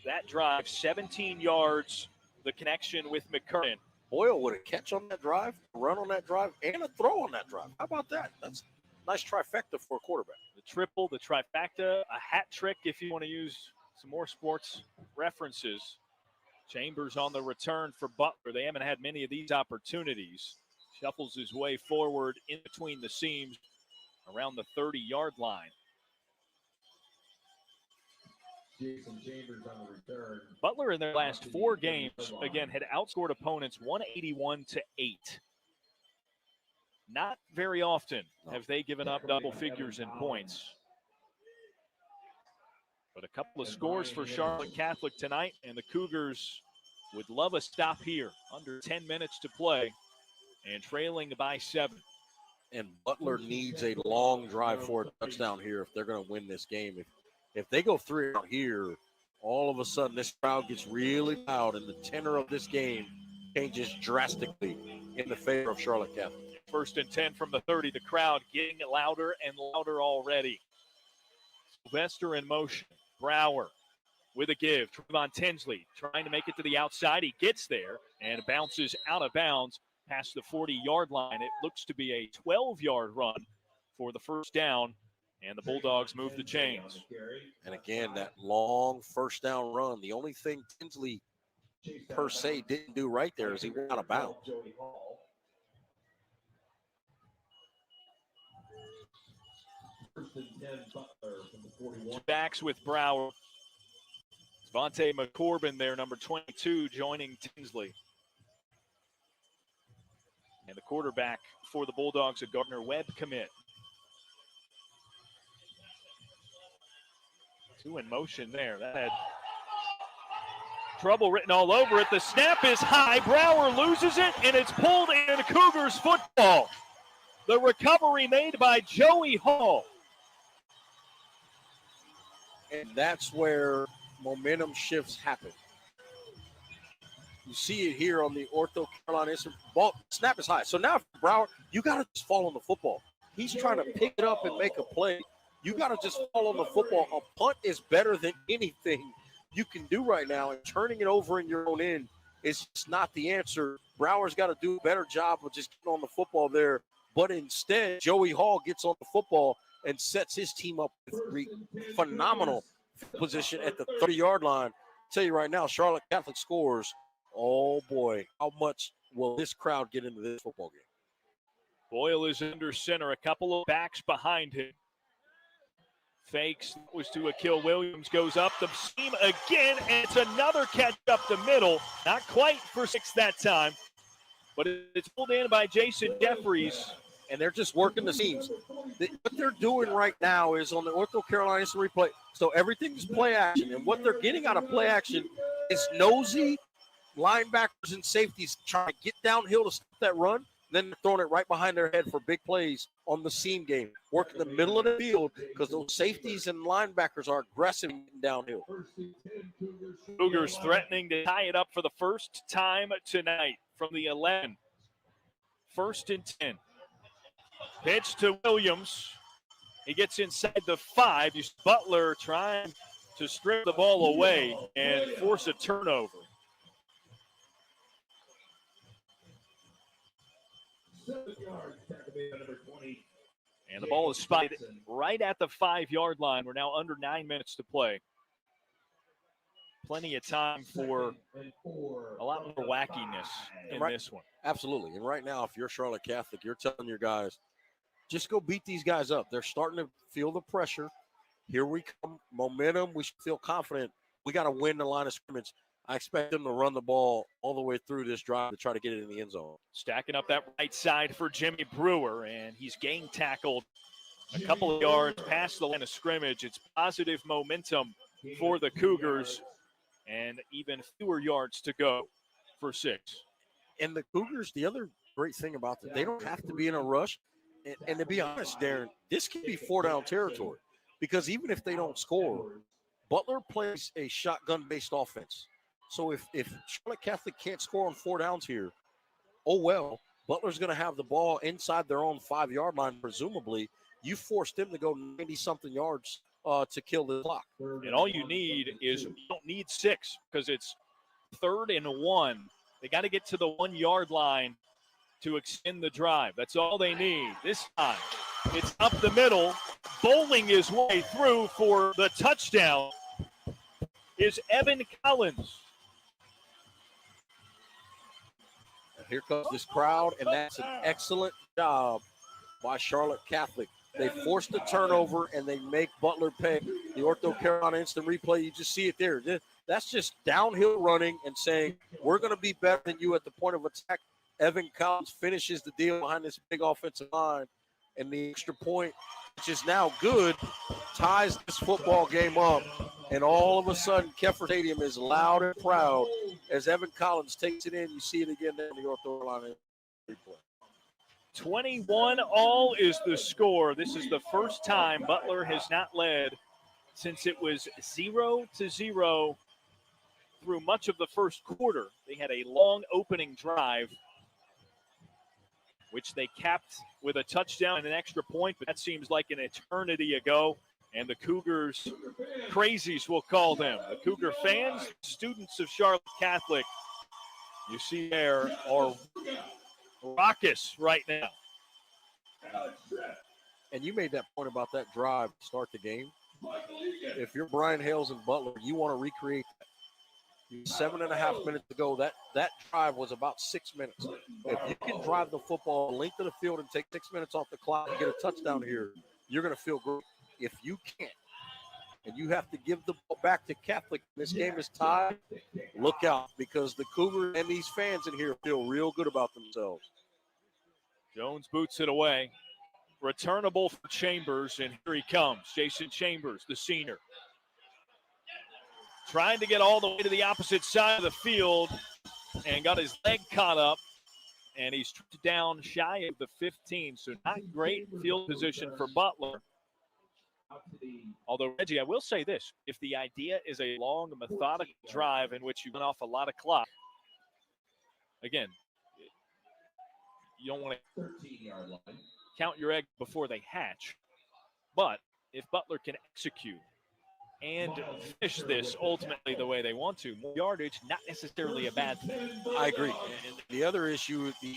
that drive, 17 yards, the connection with McKernan. Boyle with a catch on that drive, a run on that drive, and a throw on that drive. How about that? That's a nice trifecta for a quarterback. The triple, the trifecta, a hat trick if you want to use some more sports references. Chambers on the return for Butler. They haven't had many of these opportunities. Shuffles his way forward in between the seams around the 30-yard line. Jason Chambers on the return. Butler in their last 4 games, again, had outscored opponents 181-8. Not very often have they given up double figures in points. But a couple of scores for Charlotte Catholic tonight, and the Cougars would love a stop here. Under 10 minutes to play and trailing by 7. And Butler needs a long drive for a touchdown here if they're going to win this game. If they go 3 out here, all of a sudden this crowd gets really loud and the tenor of this game changes drastically in the favor of Charlotte Catholic. 1st and 10 from the 30. The crowd getting louder and louder already. Sylvester in motion. Brower with a give. Trevon Tinsley trying to make it to the outside. He gets there and bounces out of bounds past the 40-yard line. It looks to be a 12-yard run for the first down, and the Bulldogs move the chains. And again, that long first down run, the only thing Tinsley per se didn't do right there is he went out of bounds. Backs with Brower. Devontae McCorbin there, number 22, joining Tinsley. And the quarterback for the Bulldogs, a Gardner Webb commit. 2 in motion there. That had trouble written all over it. The snap is high. Brower loses it, and it's pulled in Cougars football. The recovery made by Joey Hall. And that's where momentum shifts happen. You see it here on the Ortho Carolina ball. Snap is high. So now, Brower, you got to just fall on the football. He's trying to pick it up and make a play. You got to just fall on the football. A punt is better than anything you can do right now, and turning it over in your own end is just not the answer. Brower's got to do a better job of just getting on the football there. But instead, Joey Hall gets on the football and sets his team up with phenomenal position at the 30-yard line. I'll tell you right now, Charlotte Catholic scores. Oh, boy, how much will this crowd get into this football game? Boyle is under center, a couple of backs behind him. Fakes, was to a kill. Williams goes up the seam again, and it's another catch up the middle. Not quite for 6 that time, but it's pulled in by Jason Jeffries. And they're just working the seams. What they're doing right now is on the Ortho Carolina instant replay. So everything's play action. And what they're getting out of play action is nosy linebackers and safeties trying to get downhill to stop that run. Then they're throwing it right behind their head for big plays on the seam game. Work in the middle of the field because those safeties and linebackers are aggressive downhill. Cougars threatening to tie it up for the first time tonight from the 11. 1st and 10. Pitch to Williams. He gets inside the 5. Butler trying to strip the ball away and force a turnover. And the ball is spotted right at the 5-yard line. We're now under 9 minutes to play. Plenty of time for a lot more wackiness in this one. Absolutely. And right now, if you're Charlotte Catholic, you're telling your guys, just go beat these guys up. They're starting to feel the pressure. Here we come. Momentum. We should feel confident. We got to win the line of scrimmage. I expect them to run the ball all the way through this drive to try to get it in the end zone. Stacking up that right side for Jimmy Brewer, and he's gang tackled a couple of yards past the line of scrimmage. It's positive momentum for the Cougars, and even fewer yards to go for 6. And the Cougars, the other great thing about them, they don't have to be in a rush. And to be honest, Darren, this can be 4-down territory because even if they don't score, Butler plays a shotgun-based offense. So if Charlotte Catholic can't score on 4 downs here, oh well, Butler's going to have the ball inside their own 5-yard line, presumably. You force them to go 90-something yards to kill the clock. And all you need is, you don't need 6 because it's 3rd and 1. They got to get to the 1-yard line to extend the drive. That's all they need. This time, it's up the middle. Bowling his way through for the touchdown is Evan Collins. Here comes this crowd, and that's an excellent job by Charlotte Catholic. They force the turnover, and they make Butler pay. The Ortho Carolina instant replay, you just see it there. That's just downhill running and saying, we're going to be better than you at the point of attack. Evan Collins finishes the deal behind this big offensive line, and the extra point, which is now good, ties this football game up. And all of a sudden, Keffer Stadium is loud and proud as Evan Collins takes it in. You see it again there in the North Carolina replay. 21-all is the score. This is the first time Butler has not led since it was 0-0 through much of the first quarter. They had a long opening drive, which they capped with a touchdown and an extra point, but that seems like an eternity ago. And the Cougars, crazies we'll call them, the Cougar fans, students of Charlotte Catholic, you see there, are raucous right now. And you made that point about that drive to start the game. If you're Brian Hales and Butler, you want to recreate that. 7.5 minutes to go. That drive was about 6 minutes. If you can drive the football the length of the field and take 6 minutes off the clock and get a touchdown here, you're going to feel great. If you can't, and you have to give the ball back to Catholic, this game is tied, look out, because the Cougars and these fans in here feel real good about themselves. Jones boots it away. Returnable for Chambers, and here he comes. Jason Chambers, the senior. Trying to get all the way to the opposite side of the field and got his leg caught up, and he's tripped down shy of the 15, so not great field position for Butler. Although, Reggie, I will say this. If the idea is a long, methodical drive in which you run off a lot of clock, again, you don't want to count your eggs before they hatch. But if Butler can execute and finish this ultimately the way they want to, more yardage, not necessarily a bad thing. I agree. And the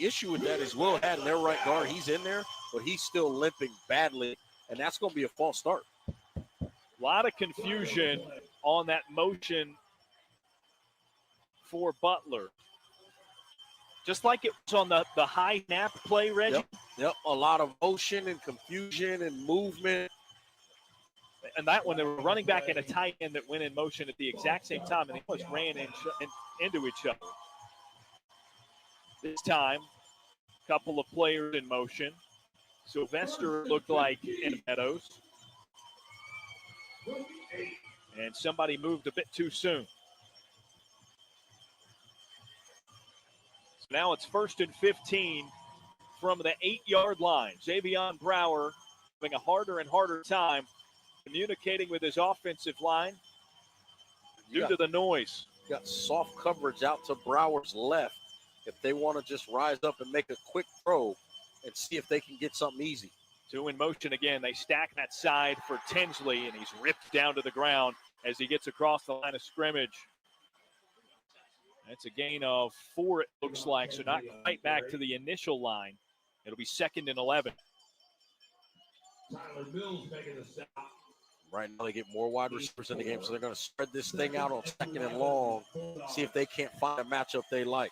issue with that is Will Haddon, their right guard. He's in there, but he's still limping badly, and that's going to be a false start. A lot of confusion on that motion for Butler. Just like it was on the high snap play, Reggie. Yep. A lot of motion and confusion and movement. And that one, they were running back and a tight end that went in motion at the exact same time, and they almost ran into each other. This time, a couple of players in motion. Sylvester looked like in Meadows. And somebody moved a bit too soon. So now it's 1st and 15 from the 8-yard line. Xavion Brower having a harder and harder time communicating with his offensive line due to the noise. Got soft coverage out to Brower's left if they want to just rise up and make a quick throw and see if they can get something easy. Two in motion again. They stack that side for Tinsley, and he's ripped down to the ground as he gets across the line of scrimmage. That's a gain of 4, it looks like, so not quite back to the initial line. It'll be 2nd and 11. Tyler Mills making the stop. Right now they get more wide receivers in the game, so they're going to spread this thing out on 2nd and long, see if they can't find a matchup they like.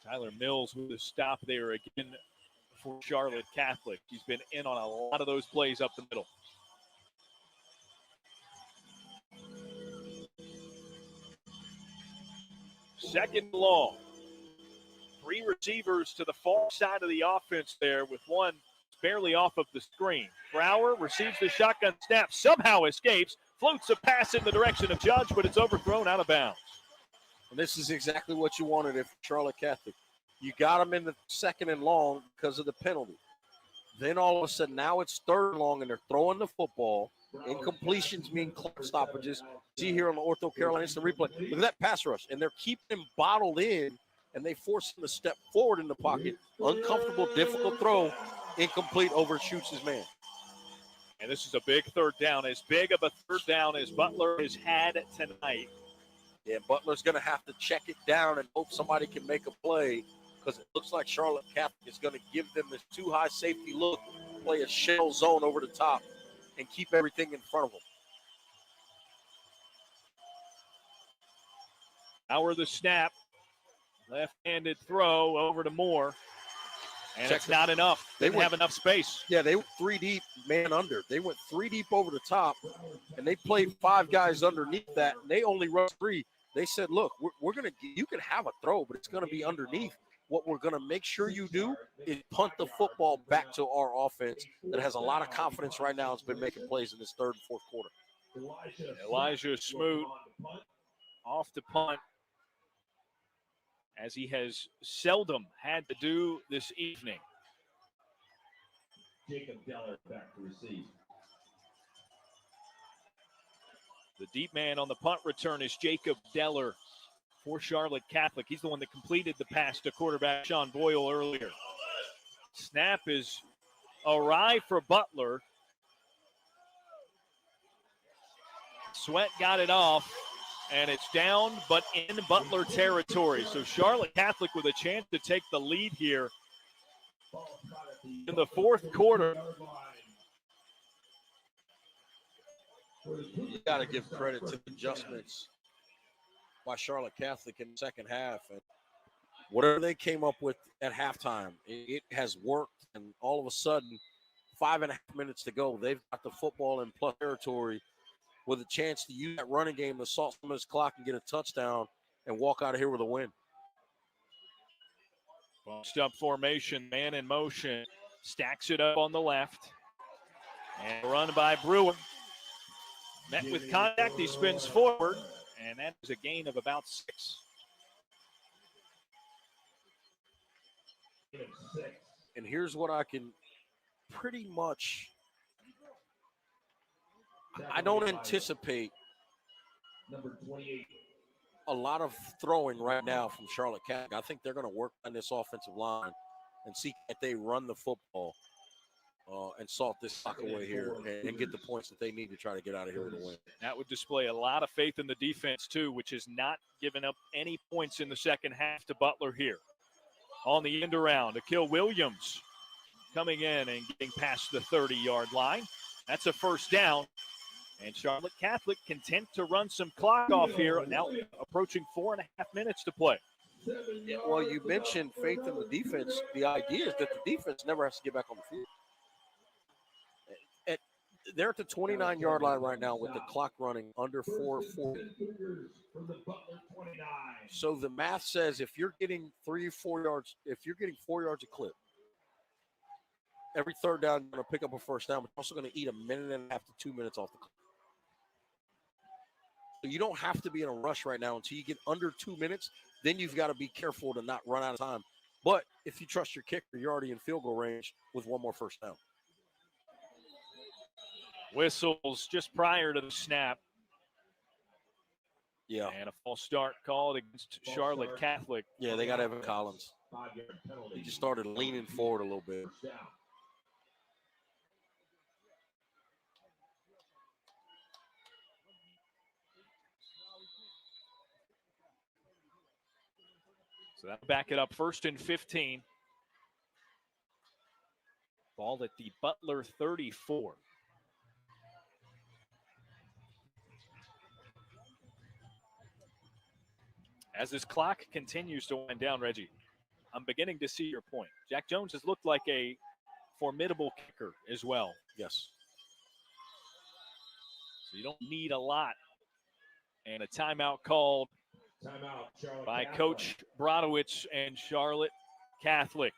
Tyler Mills with a stop there again for Charlotte Catholic. He's been in on a lot of those plays up the middle. Second and long. 3 receivers to the far side of the offense there, with one barely off of the screen. Brower receives the shotgun snap, somehow escapes, floats a pass in the direction of Judge, but it's overthrown out of bounds. And this is exactly what you wanted if Charlotte Catholic. You got them in the 2nd and long because of the penalty. Then all of a sudden, now it's 3rd and long, and they're throwing the football. Incompletions mean clock stoppages. See here on the Ortho Carolina instant replay. Look at that pass rush. And they're keeping him bottled in, and they force him to step forward in the pocket. Uncomfortable, difficult throw. Incomplete, overshoots his man. And this is a big 3rd down, as big of a 3rd down as Butler has had tonight. Yeah, Butler's going to have to check it down and hope somebody can make a play, because it looks like Charlotte Catholic is going to give them this too high safety look, play a shell zone over the top, and keep everything in front of them. Hour the snap. Left-handed throw over to Moore. And it's not enough. They didn't have enough space. Yeah, they went 3 deep, man under. They went 3 deep over the top, and they played 5 guys underneath that, and they only rushed 3. They said, look, we're going to – you can have a throw, but it's going to be underneath. What we're going to make sure you do is punt the football back to our offense that has a lot of confidence right now. It's been making plays in this 3rd and 4th quarter. Elijah Smoot off the punt, as he has seldom had to do this evening. Jacob Deller back to receive. The deep man on the punt return is Jacob Deller for Charlotte Catholic. He's the one that completed the pass to quarterback Sean Boyle earlier. Snap is awry for Butler. Sweat got it off, and it's down, but in Butler territory. So Charlotte Catholic with a chance to take the lead here in the fourth quarter. You got to give credit to the adjustments by Charlotte Catholic in the second half. And whatever they came up with at halftime, it has worked. And all of a sudden, 5.5 minutes to go, they've got the football in plus territory with a chance to use that running game to salt some of this clock and get a touchdown and walk out of here with a win. Bunched up formation, man in motion, stacks it up on the left. And a run by Brewer. Met with contact, he spins forward, and that is a gain of about 6. And here's what I can pretty much, I don't anticipate Number 28. a lot of throwing right now from Charlotte Catholic. I think they're going to work on this offensive line and see if they run the football and salt this clock away here and get the points that they need to try to get out of here with a win. That would display a lot of faith in the defense, too, which has not given up any points in the second half to Butler here. On the end around, Akil Williams coming in and getting past the 30-yard line. That's a first down. And Charlotte Catholic content to run some clock off here, now approaching 4.5 minutes to play. Yeah, well, you mentioned faith in the defense. The idea is that the defense never has to get back on the field. They're at the 29-yard line right now with the clock running under 4:40. So the math says if you're getting 3 or 4 yards, if you're getting 4 yards a clip, every third down you're going to pick up a first down, but you're also going to eat 1.5 minutes to 2 minutes off the clock. So you don't have to be in a rush right now until you get under 2 minutes. Then you've got to be careful to not run out of time. But if you trust your kicker, you're already in field goal range with one more first down. Whistles just prior to the snap. Yeah. And a false start called against Charlotte Catholic. Yeah, they got Evan Collins. He just started leaning forward a little bit. So that'll back it up. 1st and 15. Ball at the Butler 34. As this clock continues to wind down, Reggie, I'm beginning to see your point. Jack Jones has looked like a formidable kicker as well. Yes. So you don't need a lot. And a timeout called by Coach Brodowitz and Charlotte Catholic.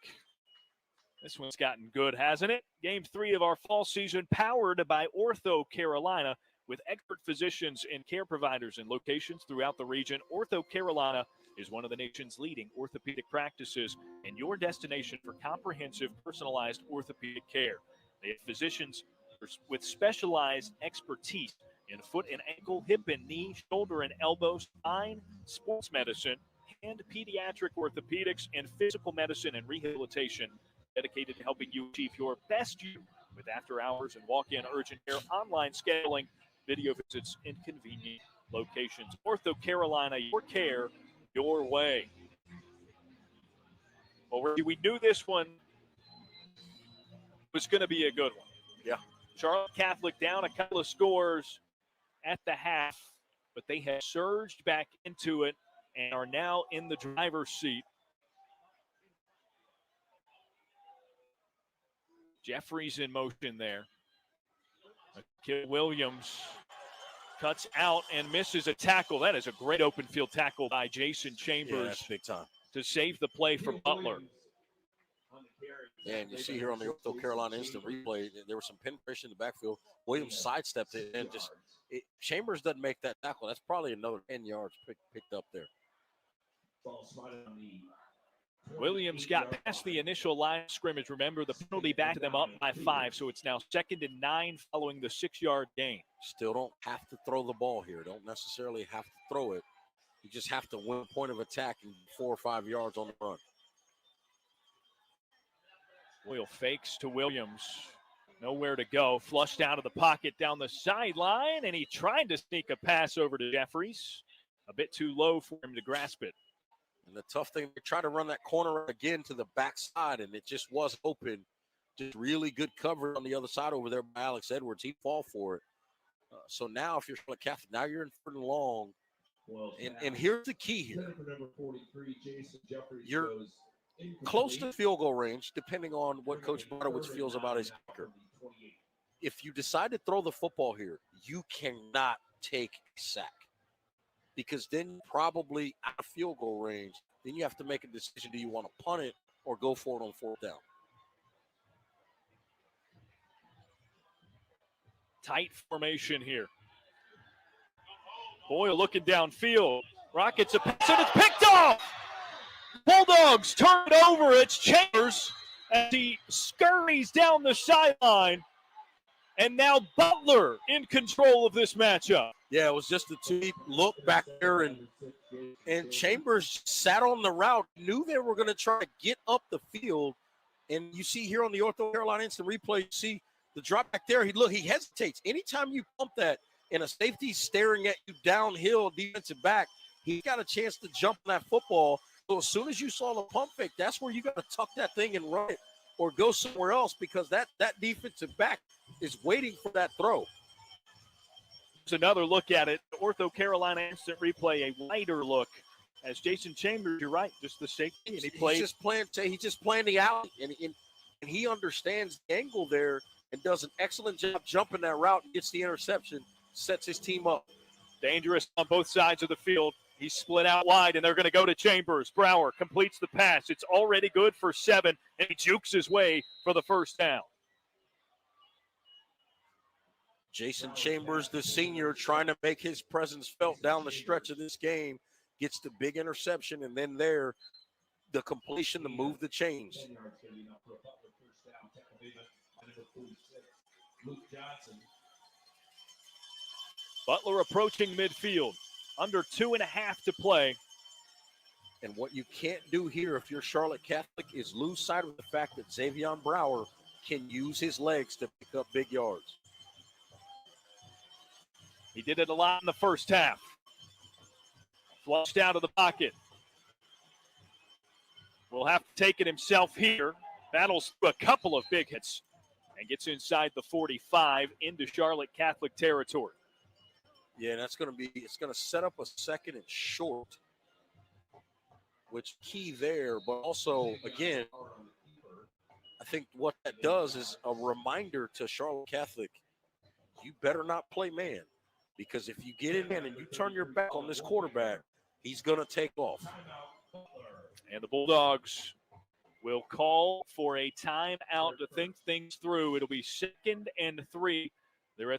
This one's gotten good, hasn't it? Game 3 of our fall season, powered by Ortho Carolina. With expert physicians and care providers in locations throughout the region, Ortho Carolina is one of the nation's leading orthopedic practices and your destination for comprehensive, personalized orthopedic care. They have physicians with specialized expertise in foot and ankle, hip and knee, shoulder and elbow, spine, sports medicine, and pediatric orthopedics, and physical medicine and rehabilitation, dedicated to helping you achieve your best you with after-hours and walk-in urgent care, online scheduling, video visits in convenient locations. Ortho Carolina, your care, your way. Well, we knew this one was going to be a good one. Yeah. Charlotte Catholic down a couple of scores at the half, but they have surged back into it and are now in the driver's seat. Jeffries in motion there. Akil Williams cuts out and misses a tackle. That is a great open field tackle by Jason Chambers. Yeah, that's big time. To save the play for Butler. Yeah, and you see here on the Ortho Carolina instant replay, there was some penetration in the backfield. Williams sidestepped it and just Chambers doesn't make that tackle. That's probably another 10 yards picked up there. Ball spotted on the Williams got past the initial line of scrimmage. Remember, the penalty backed them up by 5, so it's now 2nd and 9 following the 6-yard gain. Still don't have to throw the ball here. Don't necessarily have to throw it. You just have to win point of attack and 4 or 5 yards on the run. Boyle fakes to Williams. Nowhere to go. Flushed out of the pocket down the sideline, and he tried to sneak a pass over to Jeffries. A bit too low for him to grasp it. And the tough thing, they try to run that corner again to the backside, and it just was open. Just really good cover on the other side over there by Alex Edwards. He'd fall for it. So now if you're Charlotte Catholic, now you're in 3rd and long. And here's the key here. You're close to field goal range, depending on what Coach Bartowitz feels about his kicker. If you decide to throw the football here, you cannot take a sack. Because then you're probably out of field goal range. Then you have to make a decision. Do you want to punt it or go for it on 4th down? Tight formation here. Boyle looking downfield. Rockets a pass, and it's picked off! Bulldogs turn it over. It's Chambers as he scurries down the sideline. And now Butler in control of this matchup. Yeah, it was just a deep look back there, and Chambers sat on the route, knew they were going to try to get up the field. And you see here on the Ortho Carolina instant replay, you see the drop back there. He hesitates. Anytime you pump that and a safety staring at you downhill, defensive back, he got a chance to jump on that football. So as soon as you saw the pump fake, that's where you got to tuck that thing and run it or go somewhere else, because that defensive back is waiting for that throw. There's another look at it. Ortho Carolina instant replay, a wider look. As Jason Chambers, you're right, just the safety, and he's just playing the alley, and he understands the angle there and does an excellent job jumping that route and gets the interception, sets his team up. Dangerous on both sides of the field. He's split out wide, and they're going to go to Chambers. Brower completes the pass. It's already good for 7, and he jukes his way for the 1st down. Jason Chambers, the senior, trying to make his presence felt down the stretch of this game, gets the big interception, and then there, the completion to move the chains. Butler approaching midfield. Under 2.5 to play. And what you can't do here if you're Charlotte Catholic is lose sight of the fact that Xavier Brower can use his legs to pick up big yards. He did it a lot in the 1st half. Flushed out of the pocket. Will have to take it himself here. Battles through a couple of big hits and gets inside the 45 into Charlotte Catholic territory. Yeah, and it's going to set up a 2nd and short, which key there, but also, again, I think what that does is a reminder to Charlotte Catholic, you better not play man, because if you get in and you turn your back on this quarterback, he's going to take off. And the Bulldogs will call for a timeout to think things through. It'll be 2nd and 3. They're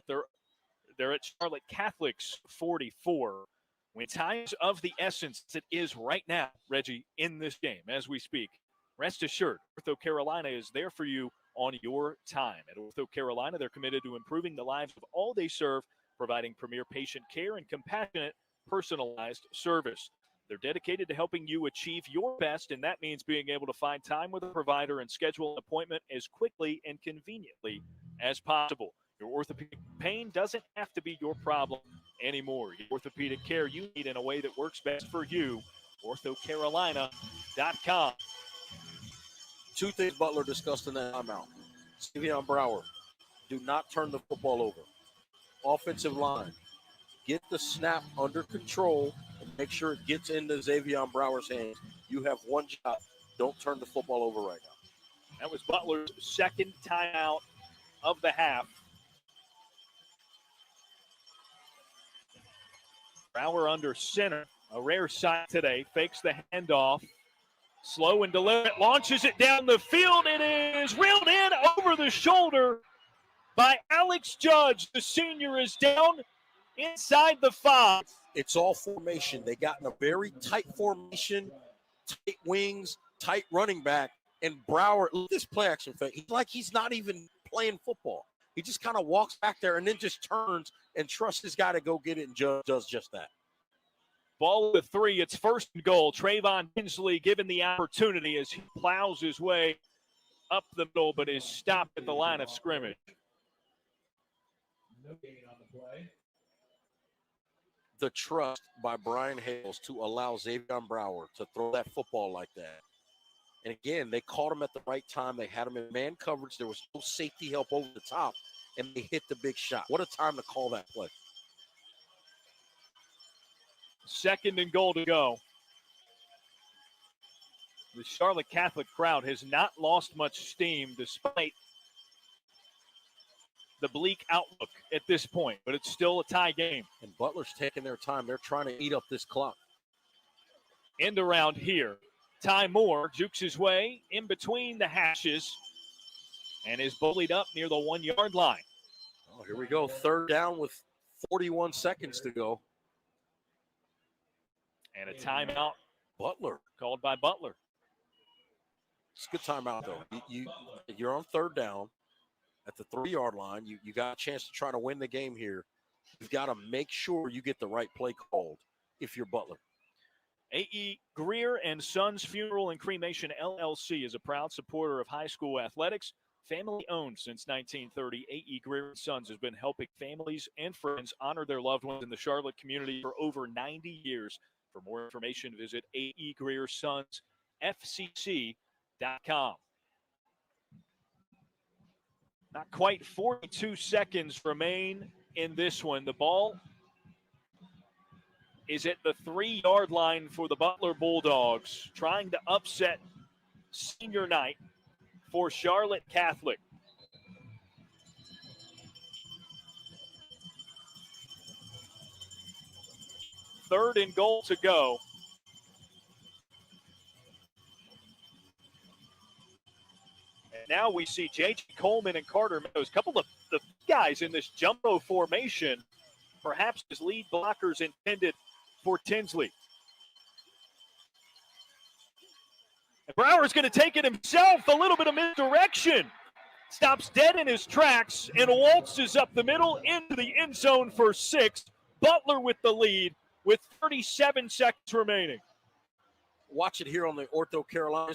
at Charlotte Catholic's 44. When time's of the essence, it is right now, Reggie, in this game as we speak. Rest assured, Ortho Carolina is there for you on your time. At Ortho Carolina, they're committed to improving the lives of all they serve, providing premier patient care and compassionate, personalized service. They're dedicated to helping you achieve your best, and that means being able to find time with a provider and schedule an appointment as quickly and conveniently as possible. Your orthopedic pain doesn't have to be your problem anymore. Your orthopedic care you need in a way that works best for you. OrthoCarolina.com. 2 things Butler discussed in that timeout. Xavier Brower, do not turn the football over. Offensive line, get the snap under control and make sure it gets into Xavier Brower's hands. You have one job. Don't turn the football over right now. That was Butler's 2nd timeout of the half. Brower under center, a rare sight today. Fakes the handoff. Slow and deliberate, launches it down the field. It is reeled in over the shoulder by Alex Judge. The senior is down inside the 5. It's all formation. They got in a very tight formation, tight wings, tight running back, and Brower, look at this play action. He's like he's not even playing football. He just kind of walks back there and then just turns and trusts his guy to go get it, and does just that. Ball with 3. It's 1st and goal. Trayvon Tinsley given the opportunity as he plows his way up the middle, but is stopped at the line of scrimmage. No gain on the play. The trust by Brian Hales to allow Xavier Brower to throw that football like that. And again, they caught him at the right time. They had him in man coverage. There was no safety help over the top, and they hit the big shot. What a time to call that play. 2nd and goal to go. The Charlotte Catholic crowd has not lost much steam despite the bleak outlook at this point, but it's still a tie game. And Butler's taking their time. They're trying to eat up this clock. End around here. Ty Moore jukes his way in between the hashes and is bullied up near the 1-yard line. Oh, here we go. 3rd down with 41 seconds to go. And a timeout Butler. called by Butler. It's a good timeout, though. You're on 3rd down at the 3-yard line. You got a chance to try to win the game here. You've got to make sure you get the right play called if you're Butler. A.E. Greer and Sons Funeral and Cremation LLC is a proud supporter of high school athletics. Family owned since 1930, A.E. Greer and Sons has been helping families and friends honor their loved ones in the Charlotte community for over 90 years. For more information, visit A.E. Greer Sons FCC.com. Not quite 42 seconds remain in this one. The ball is at the 3-yard line for the Butler Bulldogs, trying to upset senior night for Charlotte Catholic. Third and goal to go. And now we see J.J. Coleman and Carter Meadows, a couple of the guys in this jumbo formation, perhaps as lead blockers intended for Tinsley. And Brower's going to take it himself, a little bit of misdirection. Stops dead in his tracks and waltzes up the middle into the end zone for 6. Butler with the lead with 37 seconds remaining. Watch it here on the Ortho Carolina.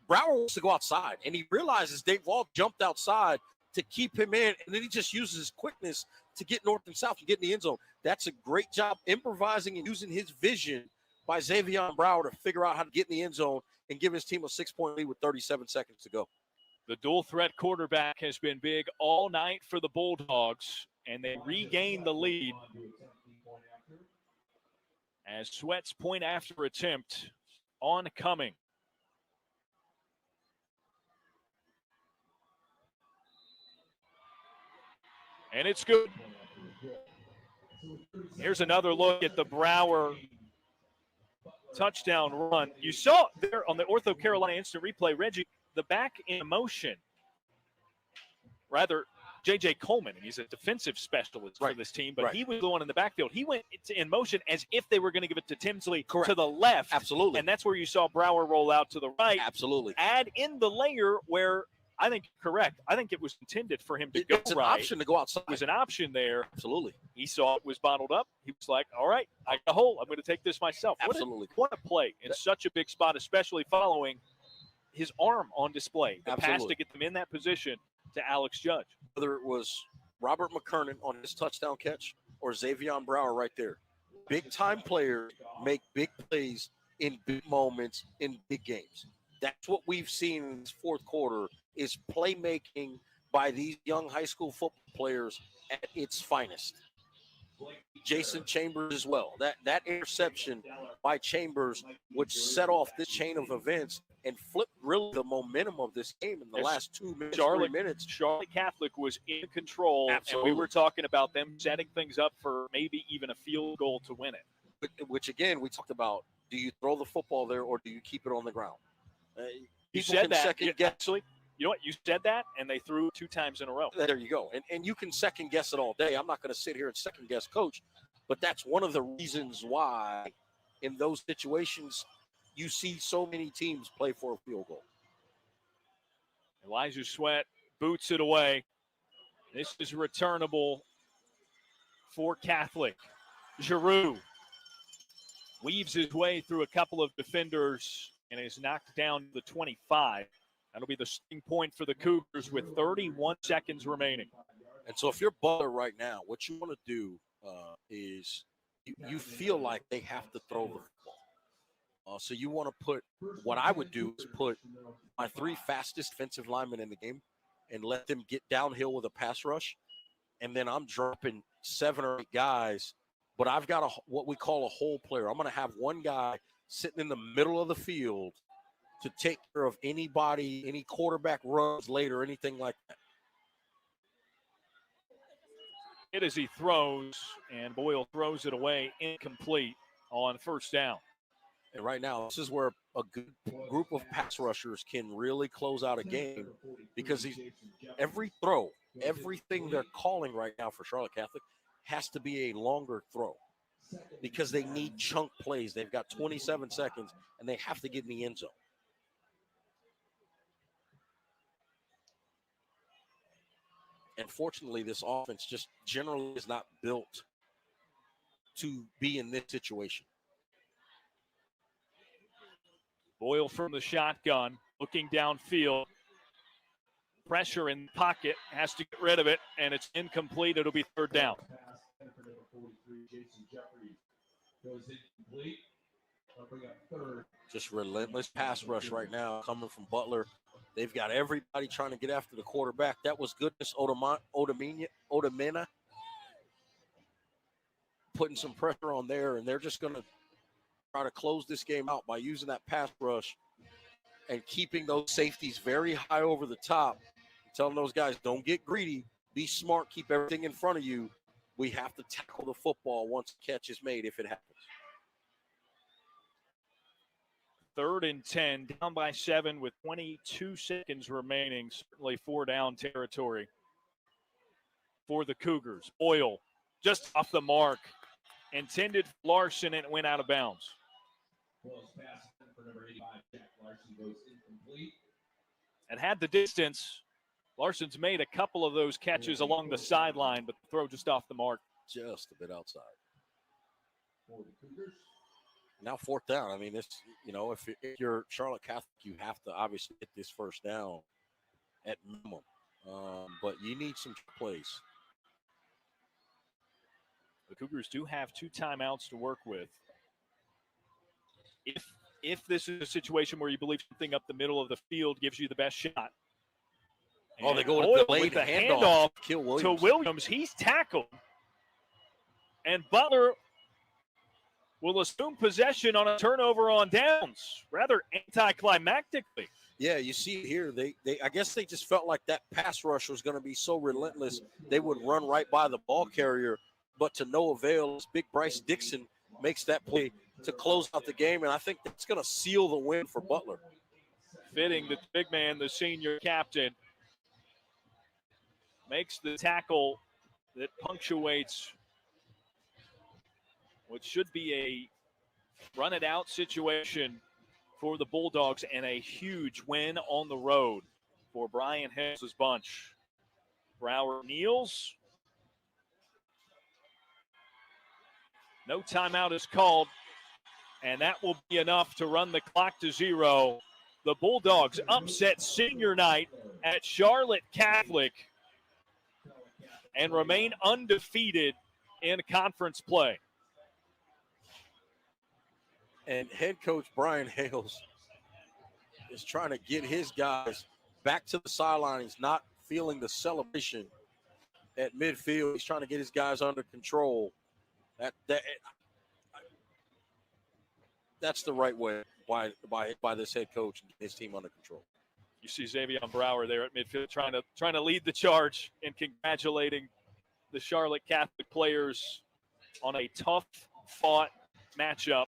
Brower wants to go outside, and he realizes Dave Wall jumped outside to keep him in, and then he just uses his quickness to get north and south and get in the end zone. That's a great job improvising and using his vision by Xavier Brower to figure out how to get in the end zone and give his team a 6-point lead with 37 seconds to go. The dual threat quarterback has been big all night for the Bulldogs, and they regain the lead as Sweat's point after attempt oncoming. And it's good. Here's another look at the Brower touchdown run. You saw there on the Ortho Carolina instant replay, Reggie, the back in motion. Rather, J.J. Coleman, he's a defensive specialist for this team, but he was the one in the backfield. He went in motion as if they were going to give it to Tinsley to the left. Absolutely. And that's where you saw Brower roll out to the right. Absolutely. Add in the layer where I think correct. I think it was intended for him to go right. It's an option to go outside. It was an option there. Absolutely. He saw it was bottled up. He was like, all right, I got a hole. I'm going to take this myself. Absolutely. What a play in such a big spot, especially following his arm on display. The pass to get them in that position to Alex Judge. Whether it was Robert McKernan on his touchdown catch or Xavier Brower right there. Big-time players make big plays in big moments in big games. That's what we've seen in this fourth quarter is playmaking by these young high school football players at its finest. Jason Chambers as well. That interception by Chambers would set off this chain of events and flip really the momentum of this game in the last 2 minutes, 3 minutes. Charlotte Catholic was in control, Absolutely. And we were talking about them setting things up for maybe even a field goal to win it. Which, again, we talked about, do you throw the football there or do you keep it on the ground? You said that. You know what? You said that, and they threw 2 times in a row. There you go. And you can second guess it all day. I'm not going to sit here and second guess coach, but that's one of the reasons why in those situations you see so many teams play for a field goal. Elijah Sweat boots it away. This is returnable for Catholic. Giroux weaves his way through a couple of defenders and is knocked down to the 25. That'll be the starting point for the Cougars with 31 seconds remaining. And so if you're Butler right now, what you want to do is you feel like they have to throw the football. So you want to put, what I would do is put my 3 fastest defensive linemen in the game and let them get downhill with a pass rush. And then I'm dropping 7 or 8 guys, but I've got what we call a hole player. I'm going to have one guy sitting in the middle of the field to take care of anybody, any quarterback runs late or anything like that. It as he throws, and Boyle throws it away incomplete on first down. And right now, this is where a good group of pass rushers can really close out a game, because every throw, everything they're calling right now for Charlotte Catholic has to be a longer throw because they need chunk plays. They've got 27 seconds, and they have to get in the end zone. And fortunately, this offense just generally is not built to be in this situation. Boyle from the shotgun, looking downfield. Pressure in the pocket, has to get rid of it, and it's incomplete. It'll be third down. Just relentless pass rush right now coming from Butler. They've got everybody trying to get after the quarterback. That was goodness. Odamena putting some pressure on there, and they're just going to try to close this game out by using that pass rush and keeping those safeties very high over the top, telling those guys, don't get greedy, be smart, keep everything in front of you. We have to tackle the football once the catch is made if it happens. 3rd and 10, down by 7 with 22 seconds remaining. Certainly 4-down territory for the Cougars. Boyle just off the mark. Intended for Larson, and it went out of bounds. And had the distance. Larson's made a couple of those catches along the sideline, but the throw just off the mark. Just a bit outside. Now 4th down. I mean, it's, if you're Charlotte Catholic, you have to obviously get this first down at minimum. But you need some plays. The Cougars do have 2 timeouts to work with. If this is a situation where you believe something up the middle of the field gives you the best shot. And they go with the handoff to Williams. He's tackled. And Butler will assume possession on a turnover on downs, rather anticlimactically. Yeah, you see here, I guess they just felt like that pass rush was going to be so relentless, they would run right by the ball carrier, but to no avail. Big Bryce Dixon makes that play to close out the game, and I think that's going to seal the win for Butler. Fitting the big man, the senior captain, makes the tackle that punctuates what should be a run-it-out situation for the Bulldogs and a huge win on the road for Brian Hill's bunch. Brower kneels. No timeout is called, and that will be enough to run the clock to 0. The Bulldogs upset senior night at Charlotte Catholic and remain undefeated in conference play. And head coach Brian Hales is trying to get his guys back to the sideline. He's not feeling the celebration at midfield. He's trying to get his guys under control. That's the right way by this head coach and get his team under control. You see Xavier Brower there at midfield trying to lead the charge and congratulating the Charlotte Catholic players on a tough-fought matchup